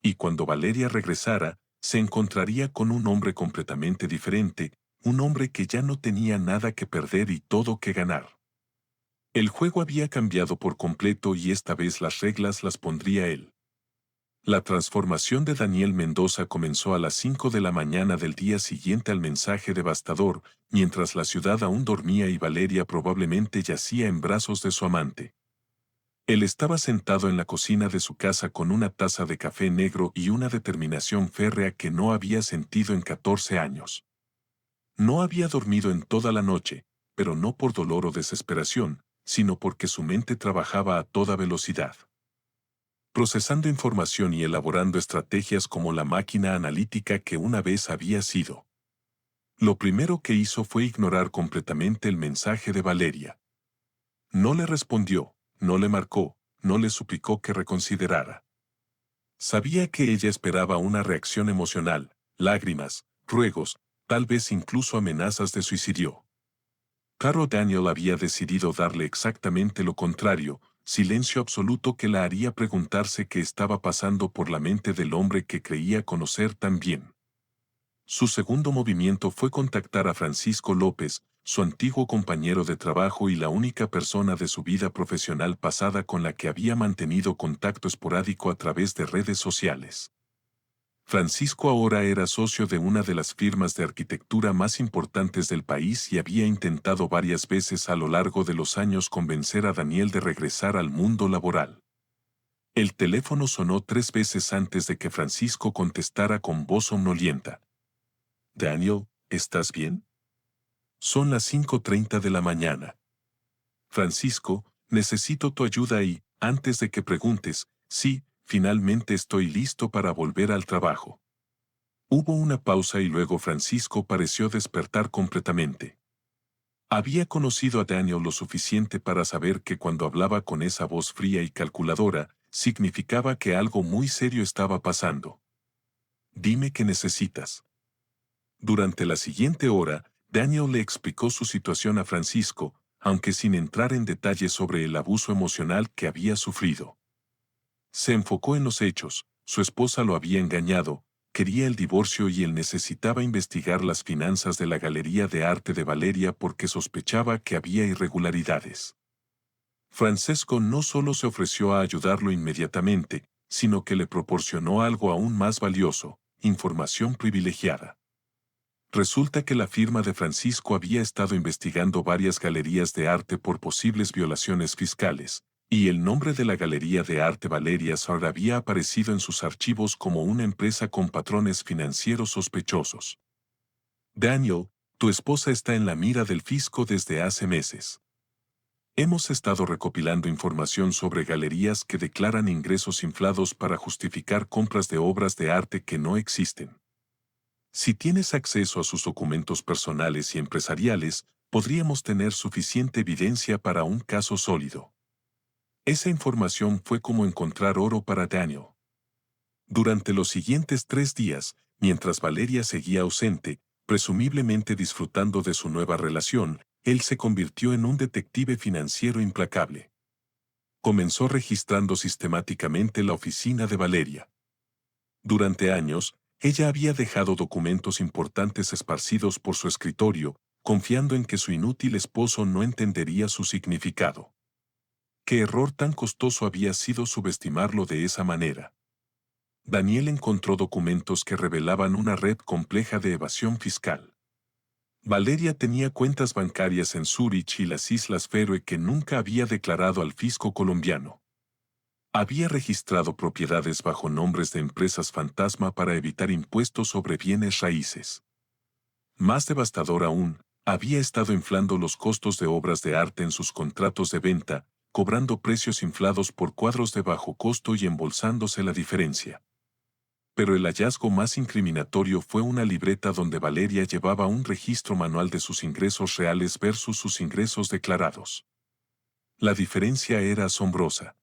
Y cuando Valeria regresara, se encontraría con un hombre completamente diferente, un hombre que ya no tenía nada que perder y todo que ganar. El juego había cambiado por completo y esta vez las reglas las pondría él. La transformación de Daniel Mendoza comenzó a las 5 de la mañana del día siguiente al mensaje devastador, mientras la ciudad aún dormía y Valeria probablemente yacía en brazos de su amante. Él estaba sentado en la cocina de su casa con una taza de café negro y una determinación férrea que no había sentido en 14 años. No había dormido en toda la noche, pero no por dolor o desesperación, sino porque su mente trabajaba a toda velocidad, procesando información y elaborando estrategias como la máquina analítica que una vez había sido. Lo primero que hizo fue ignorar completamente el mensaje de Valeria. No le respondió, no le marcó, no le suplicó que reconsiderara. Sabía que ella esperaba una reacción emocional, lágrimas, ruegos, tal vez incluso amenazas de suicidio. Caro Daniel había decidido darle exactamente lo contrario, silencio absoluto que la haría preguntarse qué estaba pasando por la mente del hombre que creía conocer tan bien. Su segundo movimiento fue contactar a Francisco López, su antiguo compañero de trabajo y la única persona de su vida profesional pasada con la que había mantenido contacto esporádico a través de redes sociales. Francisco ahora era socio de una de las firmas de arquitectura más importantes del país y había intentado varias veces a lo largo de los años convencer a Daniel de regresar al mundo laboral. El teléfono sonó 3 veces antes de que Francisco contestara con voz somnolienta. Daniel, ¿estás bien? Son las 5:30 de la mañana. Francisco, necesito tu ayuda y, antes de que preguntes, sí, finalmente estoy listo para volver al trabajo. Hubo una pausa y luego Francisco pareció despertar completamente. Había conocido a Daniel lo suficiente para saber que cuando hablaba con esa voz fría y calculadora, significaba que algo muy serio estaba pasando. Dime qué necesitas. Durante la siguiente hora, Daniel le explicó su situación a Francisco, aunque sin entrar en detalles sobre el abuso emocional que había sufrido. Se enfocó en los hechos: su esposa lo había engañado, quería el divorcio y él necesitaba investigar las finanzas de la Galería de Arte de Valeria porque sospechaba que había irregularidades. Francesco no solo se ofreció a ayudarlo inmediatamente, sino que le proporcionó algo aún más valioso: información privilegiada. Resulta que la firma de Francisco había estado investigando varias galerías de arte por posibles violaciones fiscales, y el nombre de la Galería de Arte Valeria Sor había aparecido en sus archivos como una empresa con patrones financieros sospechosos. Daniel, tu esposa está en la mira del fisco desde hace meses. Hemos estado recopilando información sobre galerías que declaran ingresos inflados para justificar compras de obras de arte que no existen. Si tienes acceso a sus documentos personales y empresariales, podríamos tener suficiente evidencia para un caso sólido. Esa información fue como encontrar oro para Daniel. Durante los siguientes 3 días, mientras Valeria seguía ausente, presumiblemente disfrutando de su nueva relación, él se convirtió en un detective financiero implacable. Comenzó registrando sistemáticamente la oficina de Valeria. Durante años, ella había dejado documentos importantes esparcidos por su escritorio, confiando en que su inútil esposo no entendería su significado. ¿Qué error tan costoso había sido subestimarlo de esa manera? Daniel encontró documentos que revelaban una red compleja de evasión fiscal. Valeria tenía cuentas bancarias en Zúrich y las Islas Feroe que nunca había declarado al fisco colombiano. Había registrado propiedades bajo nombres de empresas fantasma para evitar impuestos sobre bienes raíces. Más devastador aún, había estado inflando los costos de obras de arte en sus contratos de venta, cobrando precios inflados por cuadros de bajo costo y embolsándose la diferencia. Pero el hallazgo más incriminatorio fue una libreta donde Valeria llevaba un registro manual de sus ingresos reales versus sus ingresos declarados. La diferencia era asombrosa.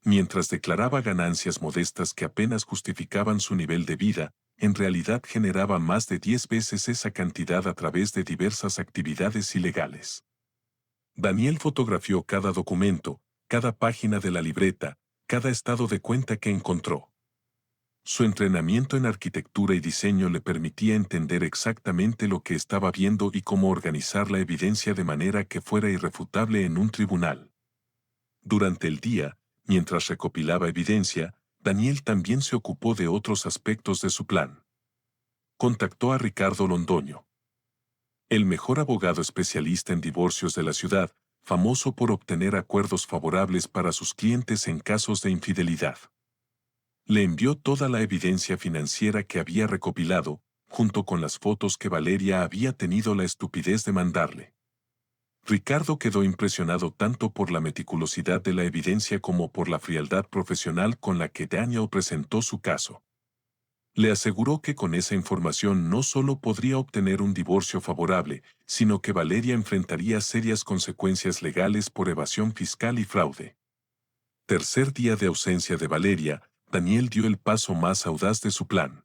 Mientras declaraba ganancias modestas que apenas justificaban su nivel de vida, en realidad generaba más de 10 veces esa cantidad a través de diversas actividades ilegales. Daniel fotografió cada documento, cada página de la libreta, cada estado de cuenta que encontró. Su entrenamiento en arquitectura y diseño le permitía entender exactamente lo que estaba viendo y cómo organizar la evidencia de manera que fuera irrefutable en un tribunal. Durante el día, mientras recopilaba evidencia, Daniel también se ocupó de otros aspectos de su plan. Contactó a Ricardo Londoño, el mejor abogado especialista en divorcios de la ciudad, famoso por obtener acuerdos favorables para sus clientes en casos de infidelidad. Le envió toda la evidencia financiera que había recopilado, junto con las fotos que Valeria había tenido la estupidez de mandarle. Ricardo quedó impresionado tanto por la meticulosidad de la evidencia como por la frialdad profesional con la que Daniel presentó su caso. Le aseguró que con esa información no solo podría obtener un divorcio favorable, sino que Valeria enfrentaría serias consecuencias legales por evasión fiscal y fraude. Tercer día de ausencia de Valeria, Daniel dio el paso más audaz de su plan.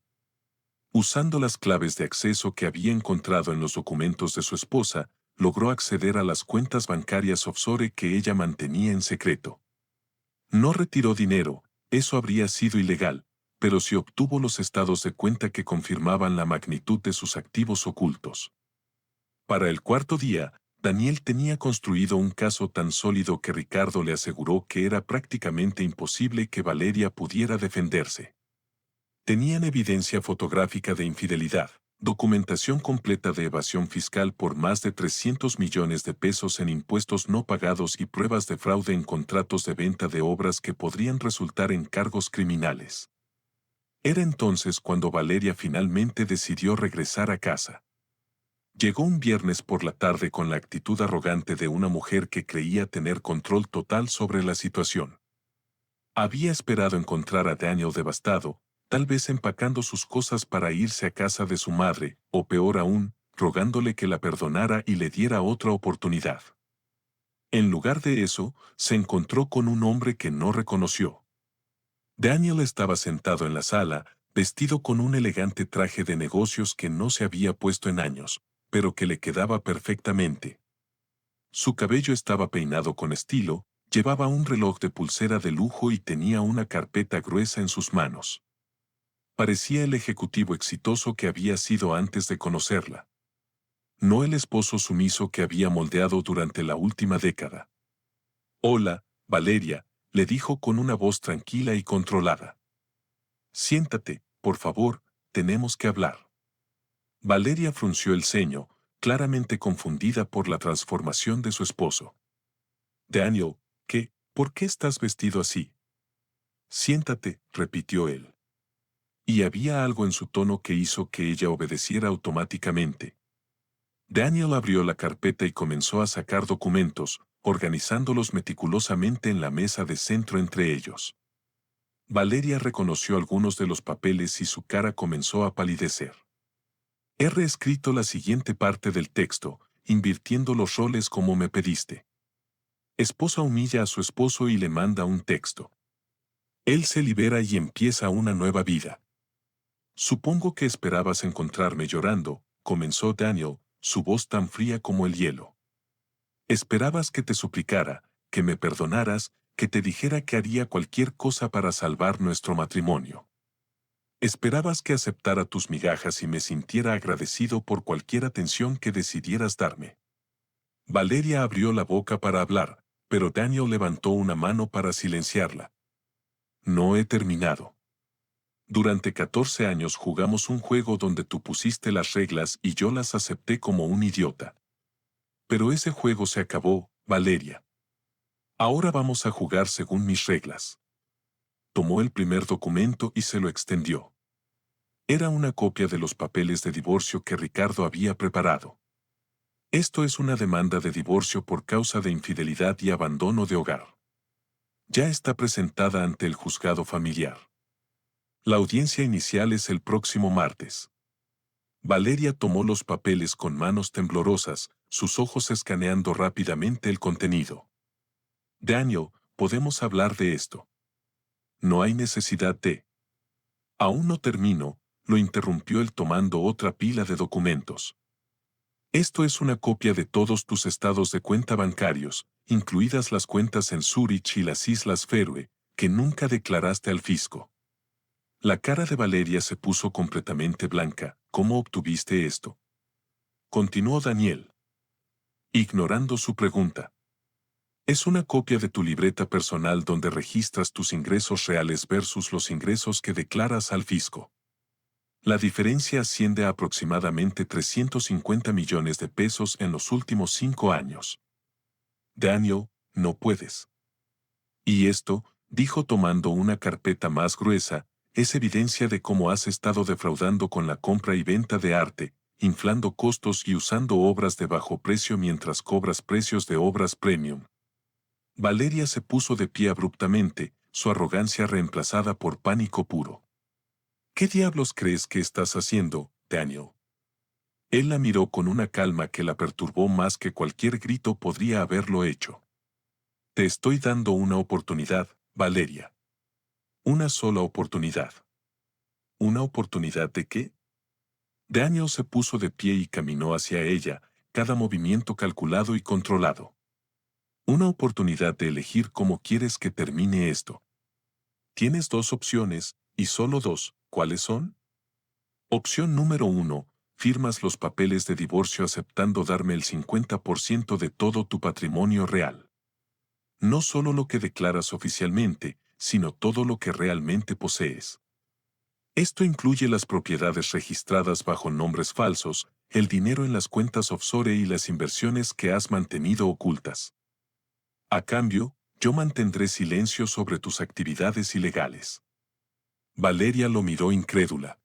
Usando las claves de acceso que había encontrado en los documentos de su esposa, logró acceder a las cuentas bancarias offshore que ella mantenía en secreto. No retiró dinero, eso habría sido ilegal, pero sí obtuvo los estados de cuenta que confirmaban la magnitud de sus activos ocultos. Para el cuarto día, Daniel tenía construido un caso tan sólido que Ricardo le aseguró que era prácticamente imposible que Valeria pudiera defenderse. Tenían evidencia fotográfica de infidelidad, documentación completa de evasión fiscal por más de 300 millones de pesos en impuestos no pagados y pruebas de fraude en contratos de venta de obras que podrían resultar en cargos criminales. Era entonces cuando Valeria finalmente decidió regresar a casa. Llegó un viernes por la tarde con la actitud arrogante de una mujer que creía tener control total sobre la situación. Había esperado encontrar a Daniel devastado, tal vez empacando sus cosas para irse a casa de su madre, o peor aún, rogándole que la perdonara y le diera otra oportunidad. En lugar de eso, se encontró con un hombre que no reconoció. Daniel estaba sentado en la sala, vestido con un elegante traje de negocios que no se había puesto en años, pero que le quedaba perfectamente. Su cabello estaba peinado con estilo, llevaba un reloj de pulsera de lujo y tenía una carpeta gruesa en sus manos. Parecía el ejecutivo exitoso que había sido antes de conocerla. No el esposo sumiso que había moldeado durante la última década. «Hola, Valeria», le dijo con una voz tranquila y controlada. «Siéntate, por favor, tenemos que hablar». Valeria frunció el ceño, claramente confundida por la transformación de su esposo. «Daniel, ¿por qué estás vestido así?» «Siéntate», repitió él. Y había algo en su tono que hizo que ella obedeciera automáticamente. Daniel abrió la carpeta y comenzó a sacar documentos, organizándolos meticulosamente en la mesa de centro entre ellos. Valeria reconoció algunos de los papeles y su cara comenzó a palidecer. He reescrito la siguiente parte del texto, invirtiendo los roles como me pediste. Esposa humilla a su esposo y le manda un texto. Él se libera y empieza una nueva vida. Supongo que esperabas encontrarme llorando, comenzó Daniel, su voz tan fría como el hielo. Esperabas que te suplicara, que me perdonaras, que te dijera que haría cualquier cosa para salvar nuestro matrimonio. Esperabas que aceptara tus migajas y me sintiera agradecido por cualquier atención que decidieras darme. Valeria abrió la boca para hablar, pero Daniel levantó una mano para silenciarla. No he terminado. Durante 14 años jugamos un juego donde tú pusiste las reglas y yo las acepté como un idiota. Pero ese juego se acabó, Valeria. Ahora vamos a jugar según mis reglas. Tomó el primer documento y se lo extendió. Era una copia de los papeles de divorcio que Ricardo había preparado. Esto es una demanda de divorcio por causa de infidelidad y abandono de hogar. Ya está presentada ante el juzgado familiar. La audiencia inicial es el próximo martes. Valeria tomó los papeles con manos temblorosas, sus ojos escaneando rápidamente el contenido. Daniel, podemos hablar de esto. No hay necesidad de... Aún no termino, lo interrumpió él tomando otra pila de documentos. Esto es una copia de todos tus estados de cuenta bancarios, incluidas las cuentas en Zúrich y las Islas Feroe, que nunca declaraste al fisco. La cara de Valeria se puso completamente blanca. ¿Cómo obtuviste esto? Continuó Daniel, ignorando su pregunta. Es una copia de tu libreta personal donde registras tus ingresos reales versus los ingresos que declaras al fisco. La diferencia asciende a aproximadamente 350 millones de pesos en los últimos 5 años. Daniel, no puedes. Y esto, dijo tomando una carpeta más gruesa, es evidencia de cómo has estado defraudando con la compra y venta de arte, inflando costos y usando obras de bajo precio mientras cobras precios de obras premium. Valeria se puso de pie abruptamente, su arrogancia reemplazada por pánico puro. ¿Qué diablos crees que estás haciendo, Daniel? Él la miró con una calma que la perturbó más que cualquier grito podría haberlo hecho. Te estoy dando una oportunidad, Valeria. Una sola oportunidad. ¿Una oportunidad de qué? Daniel se puso de pie y caminó hacia ella, cada movimiento calculado y controlado. Una oportunidad de elegir cómo quieres que termine esto. Tienes 2 opciones, y solo 2, ¿cuáles son? Opción número 1, firmas los papeles de divorcio aceptando darme el 50% de todo tu patrimonio real. No solo lo que declaras oficialmente, sino todo lo que realmente posees. Esto incluye las propiedades registradas bajo nombres falsos, el dinero en las cuentas offshore y las inversiones que has mantenido ocultas. A cambio, yo mantendré silencio sobre tus actividades ilegales. Valeria lo miró incrédula.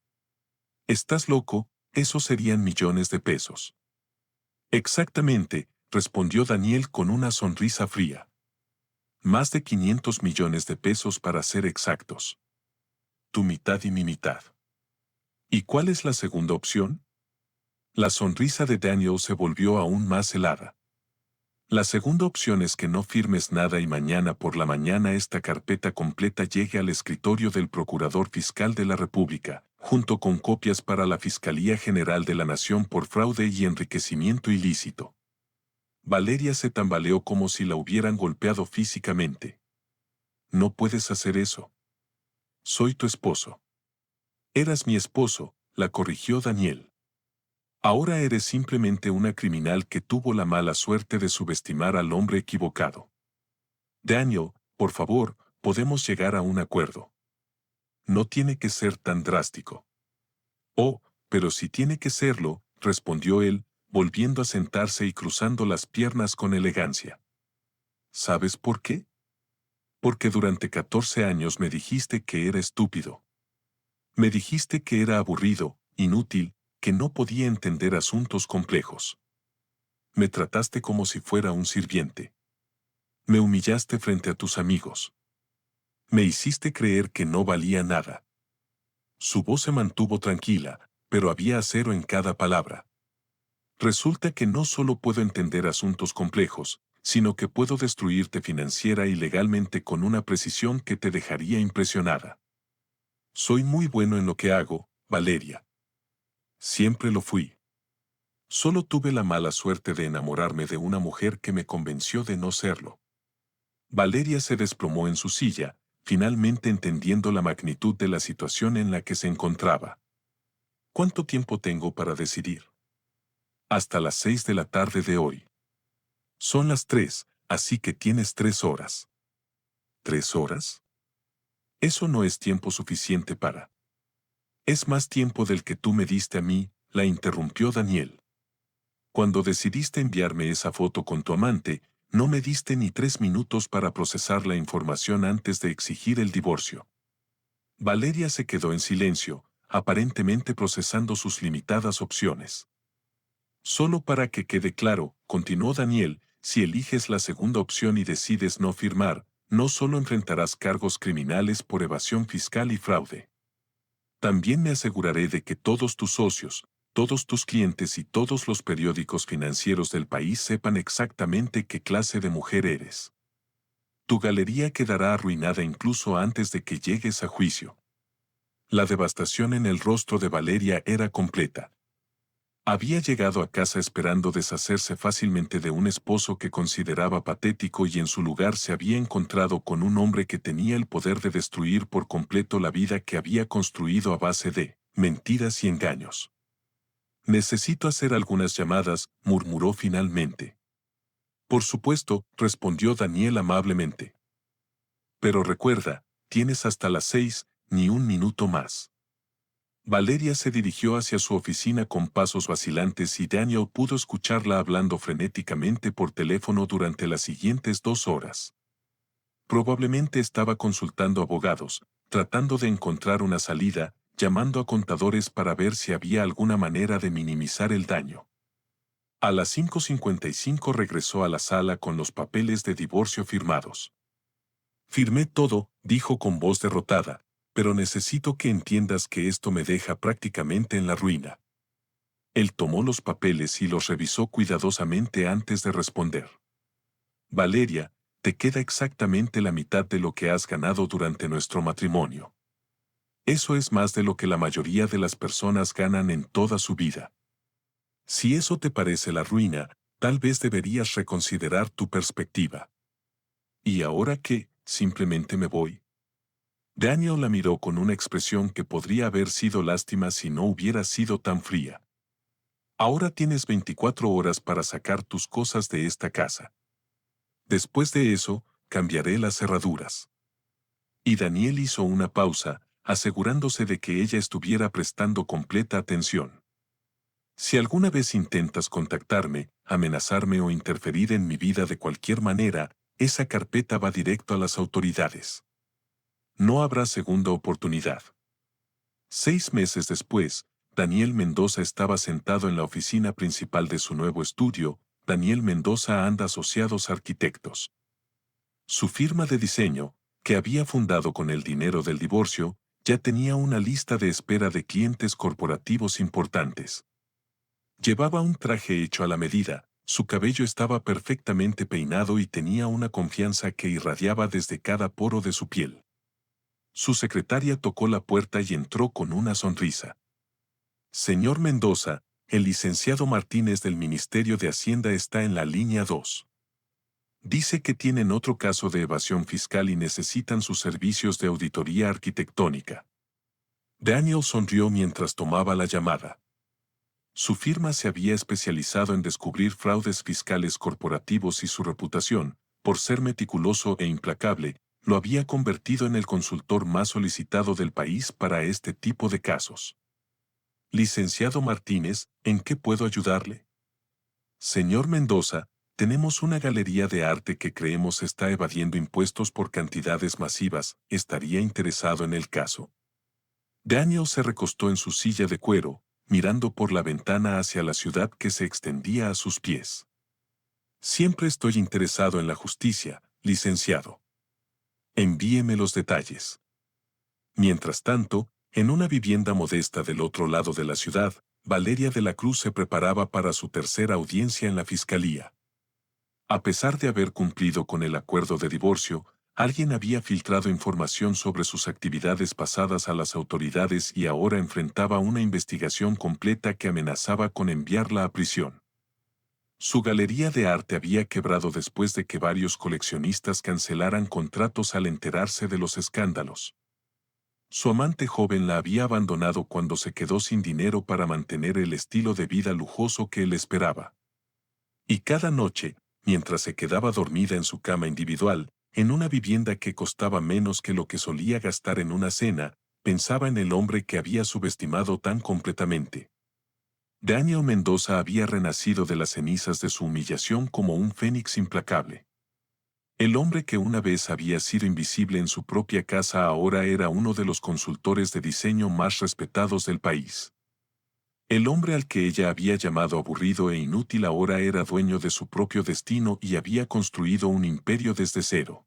¿Estás loco? Eso serían millones de pesos. Exactamente, respondió Daniel con una sonrisa fría. Más de 500 millones de pesos para ser exactos. Tu mitad y mi mitad. ¿Y cuál es la segunda opción? La sonrisa de Daniel se volvió aún más helada. La segunda opción es que no firmes nada y mañana por la mañana esta carpeta completa llegue al escritorio del Procurador Fiscal de la República, junto con copias para la Fiscalía General de la Nación por fraude y enriquecimiento ilícito. Valeria se tambaleó como si la hubieran golpeado físicamente. No puedes hacer eso. Soy tu esposo. Eras mi esposo, la corrigió Daniel. Ahora eres simplemente una criminal que tuvo la mala suerte de subestimar al hombre equivocado. Daniel, por favor, podemos llegar a un acuerdo. No tiene que ser tan drástico. Oh, pero si tiene que serlo, respondió él, volviendo a sentarse y cruzando las piernas con elegancia. ¿Sabes por qué? Porque durante 14 años me dijiste que era estúpido. Me dijiste que era aburrido, inútil, que no podía entender asuntos complejos. Me trataste como si fuera un sirviente. Me humillaste frente a tus amigos. Me hiciste creer que no valía nada. Su voz se mantuvo tranquila, pero había acero en cada palabra. Resulta que no solo puedo entender asuntos complejos, sino que puedo destruirte financiera y legalmente con una precisión que te dejaría impresionada. Soy muy bueno en lo que hago, Valeria. Siempre lo fui. Solo tuve la mala suerte de enamorarme de una mujer que me convenció de no serlo. Valeria se desplomó en su silla, finalmente entendiendo la magnitud de la situación en la que se encontraba. ¿Cuánto tiempo tengo para decidir? Hasta las 6 de la tarde de hoy. Son las 3, así que tienes 3 horas. ¿3 horas? Eso no es tiempo suficiente para... Es más tiempo del que tú me diste a mí, la interrumpió Daniel. Cuando decidiste enviarme esa foto con tu amante, no me diste ni 3 minutos para procesar la información antes de exigir el divorcio. Valeria se quedó en silencio, aparentemente procesando sus limitadas opciones. Solo para que quede claro, continuó Daniel, si eliges la segunda opción y decides no firmar, no solo enfrentarás cargos criminales por evasión fiscal y fraude. También me aseguraré de que todos tus socios, todos tus clientes y todos los periódicos financieros del país sepan exactamente qué clase de mujer eres. Tu galería quedará arruinada incluso antes de que llegues a juicio. La devastación en el rostro de Valeria era completa. Había llegado a casa esperando deshacerse fácilmente de un esposo que consideraba patético y en su lugar se había encontrado con un hombre que tenía el poder de destruir por completo la vida que había construido a base de mentiras y engaños. Necesito hacer algunas llamadas, murmuró finalmente. Por supuesto, respondió Daniel amablemente. Pero recuerda, tienes hasta las 6, ni un minuto más. Valeria se dirigió hacia su oficina con pasos vacilantes y Daniel pudo escucharla hablando frenéticamente por teléfono durante las siguientes 2 horas. Probablemente estaba consultando abogados, tratando de encontrar una salida, llamando a contadores para ver si había alguna manera de minimizar el daño. A las 5:55 regresó a la sala con los papeles de divorcio firmados. Firmé todo, dijo con voz derrotada, pero necesito que entiendas que esto me deja prácticamente en la ruina. Él tomó los papeles y los revisó cuidadosamente antes de responder. Valeria, te queda exactamente la mitad de lo que has ganado durante nuestro matrimonio. Eso es más de lo que la mayoría de las personas ganan en toda su vida. Si eso te parece la ruina, tal vez deberías reconsiderar tu perspectiva. ¿Y ahora qué? ¿Simplemente me voy? Daniel la miró con una expresión que podría haber sido lástima si no hubiera sido tan fría. Ahora tienes 24 horas para sacar tus cosas de esta casa. Después de eso, cambiaré las cerraduras. Y Daniel hizo una pausa, asegurándose de que ella estuviera prestando completa atención. Si alguna vez intentas contactarme, amenazarme o interferir en mi vida de cualquier manera, esa carpeta va directo a las autoridades. No habrá segunda oportunidad. 6 meses después, Daniel Mendoza estaba sentado en la oficina principal de su nuevo estudio, Daniel Mendoza and Asociados Arquitectos. Su firma de diseño, que había fundado con el dinero del divorcio, ya tenía una lista de espera de clientes corporativos importantes. Llevaba un traje hecho a la medida, Su cabello estaba perfectamente peinado y tenía una confianza que irradiaba desde cada poro de su piel. Su secretaria tocó la puerta y entró con una sonrisa. Señor Mendoza, el licenciado Martínez del Ministerio de Hacienda está en la línea 2. Dice que tienen otro caso de evasión fiscal y necesitan sus servicios de auditoría arquitectónica. Daniel sonrió mientras tomaba la llamada. Su firma se había especializado en descubrir fraudes fiscales corporativos y su reputación, por ser meticuloso e implacable, lo había convertido en el consultor más solicitado del país para este tipo de casos. Licenciado Martínez, ¿en qué puedo ayudarle? Señor Mendoza, tenemos una galería de arte que creemos está evadiendo impuestos por cantidades masivas. ¿Estaría interesado en el caso? Daniel se recostó en su silla de cuero, mirando por la ventana hacia la ciudad que se extendía a sus pies. Siempre estoy interesado en la justicia, licenciado. Envíeme los detalles. Mientras tanto, en una vivienda modesta del otro lado de la ciudad, Valeria de la Cruz se preparaba para su tercera audiencia en la fiscalía. A pesar de haber cumplido con el acuerdo de divorcio, alguien había filtrado información sobre sus actividades pasadas a las autoridades y ahora enfrentaba una investigación completa que amenazaba con enviarla a prisión. Su galería de arte había quebrado después de que varios coleccionistas cancelaran contratos al enterarse de los escándalos. Su amante joven la había abandonado cuando se quedó sin dinero para mantener el estilo de vida lujoso que él esperaba. Y cada noche, mientras se quedaba dormida en su cama individual, en una vivienda que costaba menos que lo que solía gastar en una cena, pensaba en el hombre que había subestimado tan completamente. Daniel Mendoza había renacido de las cenizas de su humillación como un fénix implacable. El hombre que una vez había sido invisible en su propia casa ahora era uno de los consultores de diseño más respetados del país. El hombre al que ella había llamado aburrido e inútil ahora era dueño de su propio destino y había construido un imperio desde cero.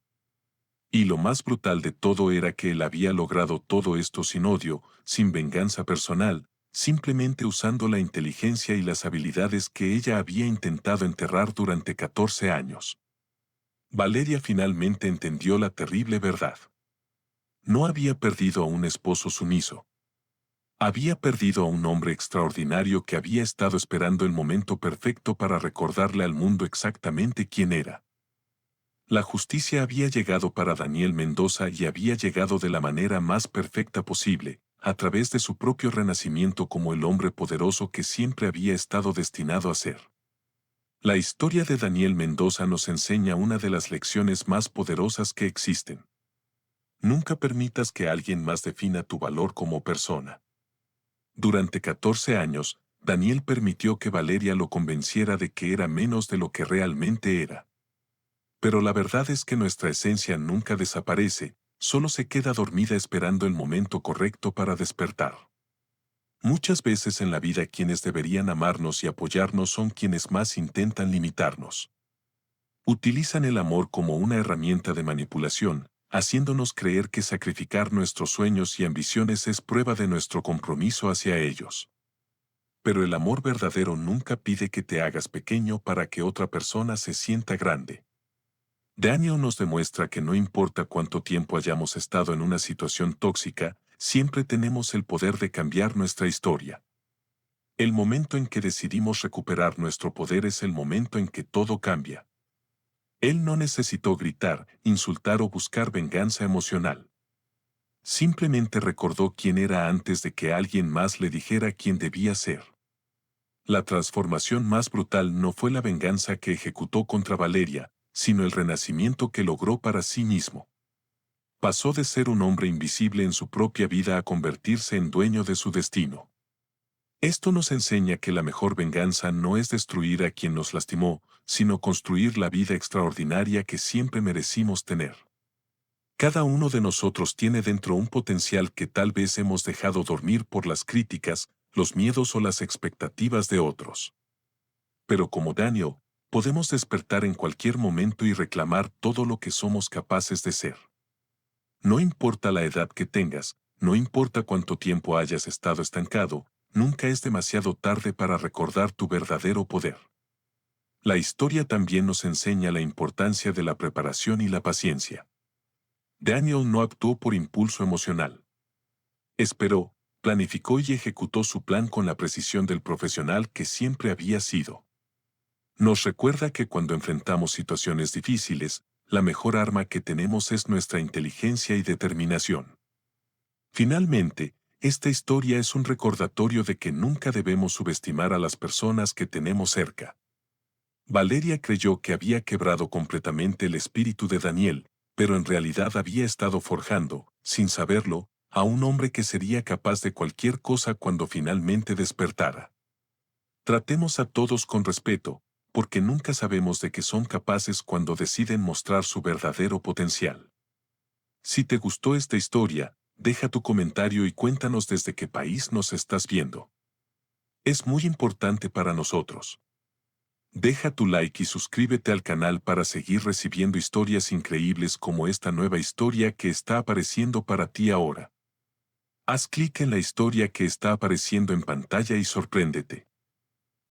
Y lo más brutal de todo era que él había logrado todo esto sin odio, sin venganza personal, simplemente usando la inteligencia y las habilidades que ella había intentado enterrar durante 14 años. Valeria finalmente entendió la terrible verdad. No había perdido a un esposo sumiso. Había perdido a un hombre extraordinario que había estado esperando el momento perfecto para recordarle al mundo exactamente quién era. La justicia había llegado para Daniel Mendoza y había llegado de la manera más perfecta posible, a través de su propio renacimiento como el hombre poderoso que siempre había estado destinado a ser. La historia de Daniel Mendoza nos enseña una de las lecciones más poderosas que existen. Nunca permitas que alguien más defina tu valor como persona. Durante 14 años, Daniel permitió que Valeria lo convenciera de que era menos de lo que realmente era. Pero la verdad es que nuestra esencia nunca desaparece, solo se queda dormida esperando el momento correcto para despertar. Muchas veces en la vida quienes deberían amarnos y apoyarnos son quienes más intentan limitarnos. Utilizan el amor como una herramienta de manipulación, haciéndonos creer que sacrificar nuestros sueños y ambiciones es prueba de nuestro compromiso hacia ellos. Pero el amor verdadero nunca pide que te hagas pequeño para que otra persona se sienta grande. Daniel nos demuestra que no importa cuánto tiempo hayamos estado en una situación tóxica, siempre tenemos el poder de cambiar nuestra historia. El momento en que decidimos recuperar nuestro poder es el momento en que todo cambia. Él no necesitó gritar, insultar o buscar venganza emocional. Simplemente recordó quién era antes de que alguien más le dijera quién debía ser. La transformación más brutal no fue la venganza que ejecutó contra Valeria, sino el renacimiento que logró para sí mismo. Pasó de ser un hombre invisible en su propia vida a convertirse en dueño de su destino. Esto nos enseña que la mejor venganza no es destruir a quien nos lastimó, sino construir la vida extraordinaria que siempre merecimos tener. Cada uno de nosotros tiene dentro un potencial que tal vez hemos dejado dormir por las críticas, los miedos o las expectativas de otros. Pero como Daniel, podemos despertar en cualquier momento y reclamar todo lo que somos capaces de ser. No importa la edad que tengas, no importa cuánto tiempo hayas estado estancado, nunca es demasiado tarde para recordar tu verdadero poder. La historia también nos enseña la importancia de la preparación y la paciencia. Daniel no actuó por impulso emocional. Esperó, planificó y ejecutó su plan con la precisión del profesional que siempre había sido. Nos recuerda que cuando enfrentamos situaciones difíciles, la mejor arma que tenemos es nuestra inteligencia y determinación. Finalmente, esta historia es un recordatorio de que nunca debemos subestimar a las personas que tenemos cerca. Valeria creyó que había quebrado completamente el espíritu de Daniel, pero en realidad había estado forjando, sin saberlo, a un hombre que sería capaz de cualquier cosa cuando finalmente despertara. Tratemos a todos con respeto, porque nunca sabemos de qué son capaces cuando deciden mostrar su verdadero potencial. Si te gustó esta historia, deja tu comentario y cuéntanos desde qué país nos estás viendo. Es muy importante para nosotros. Deja tu like y suscríbete al canal para seguir recibiendo historias increíbles como esta nueva historia que está apareciendo para ti ahora. Haz clic en la historia que está apareciendo en pantalla y sorpréndete.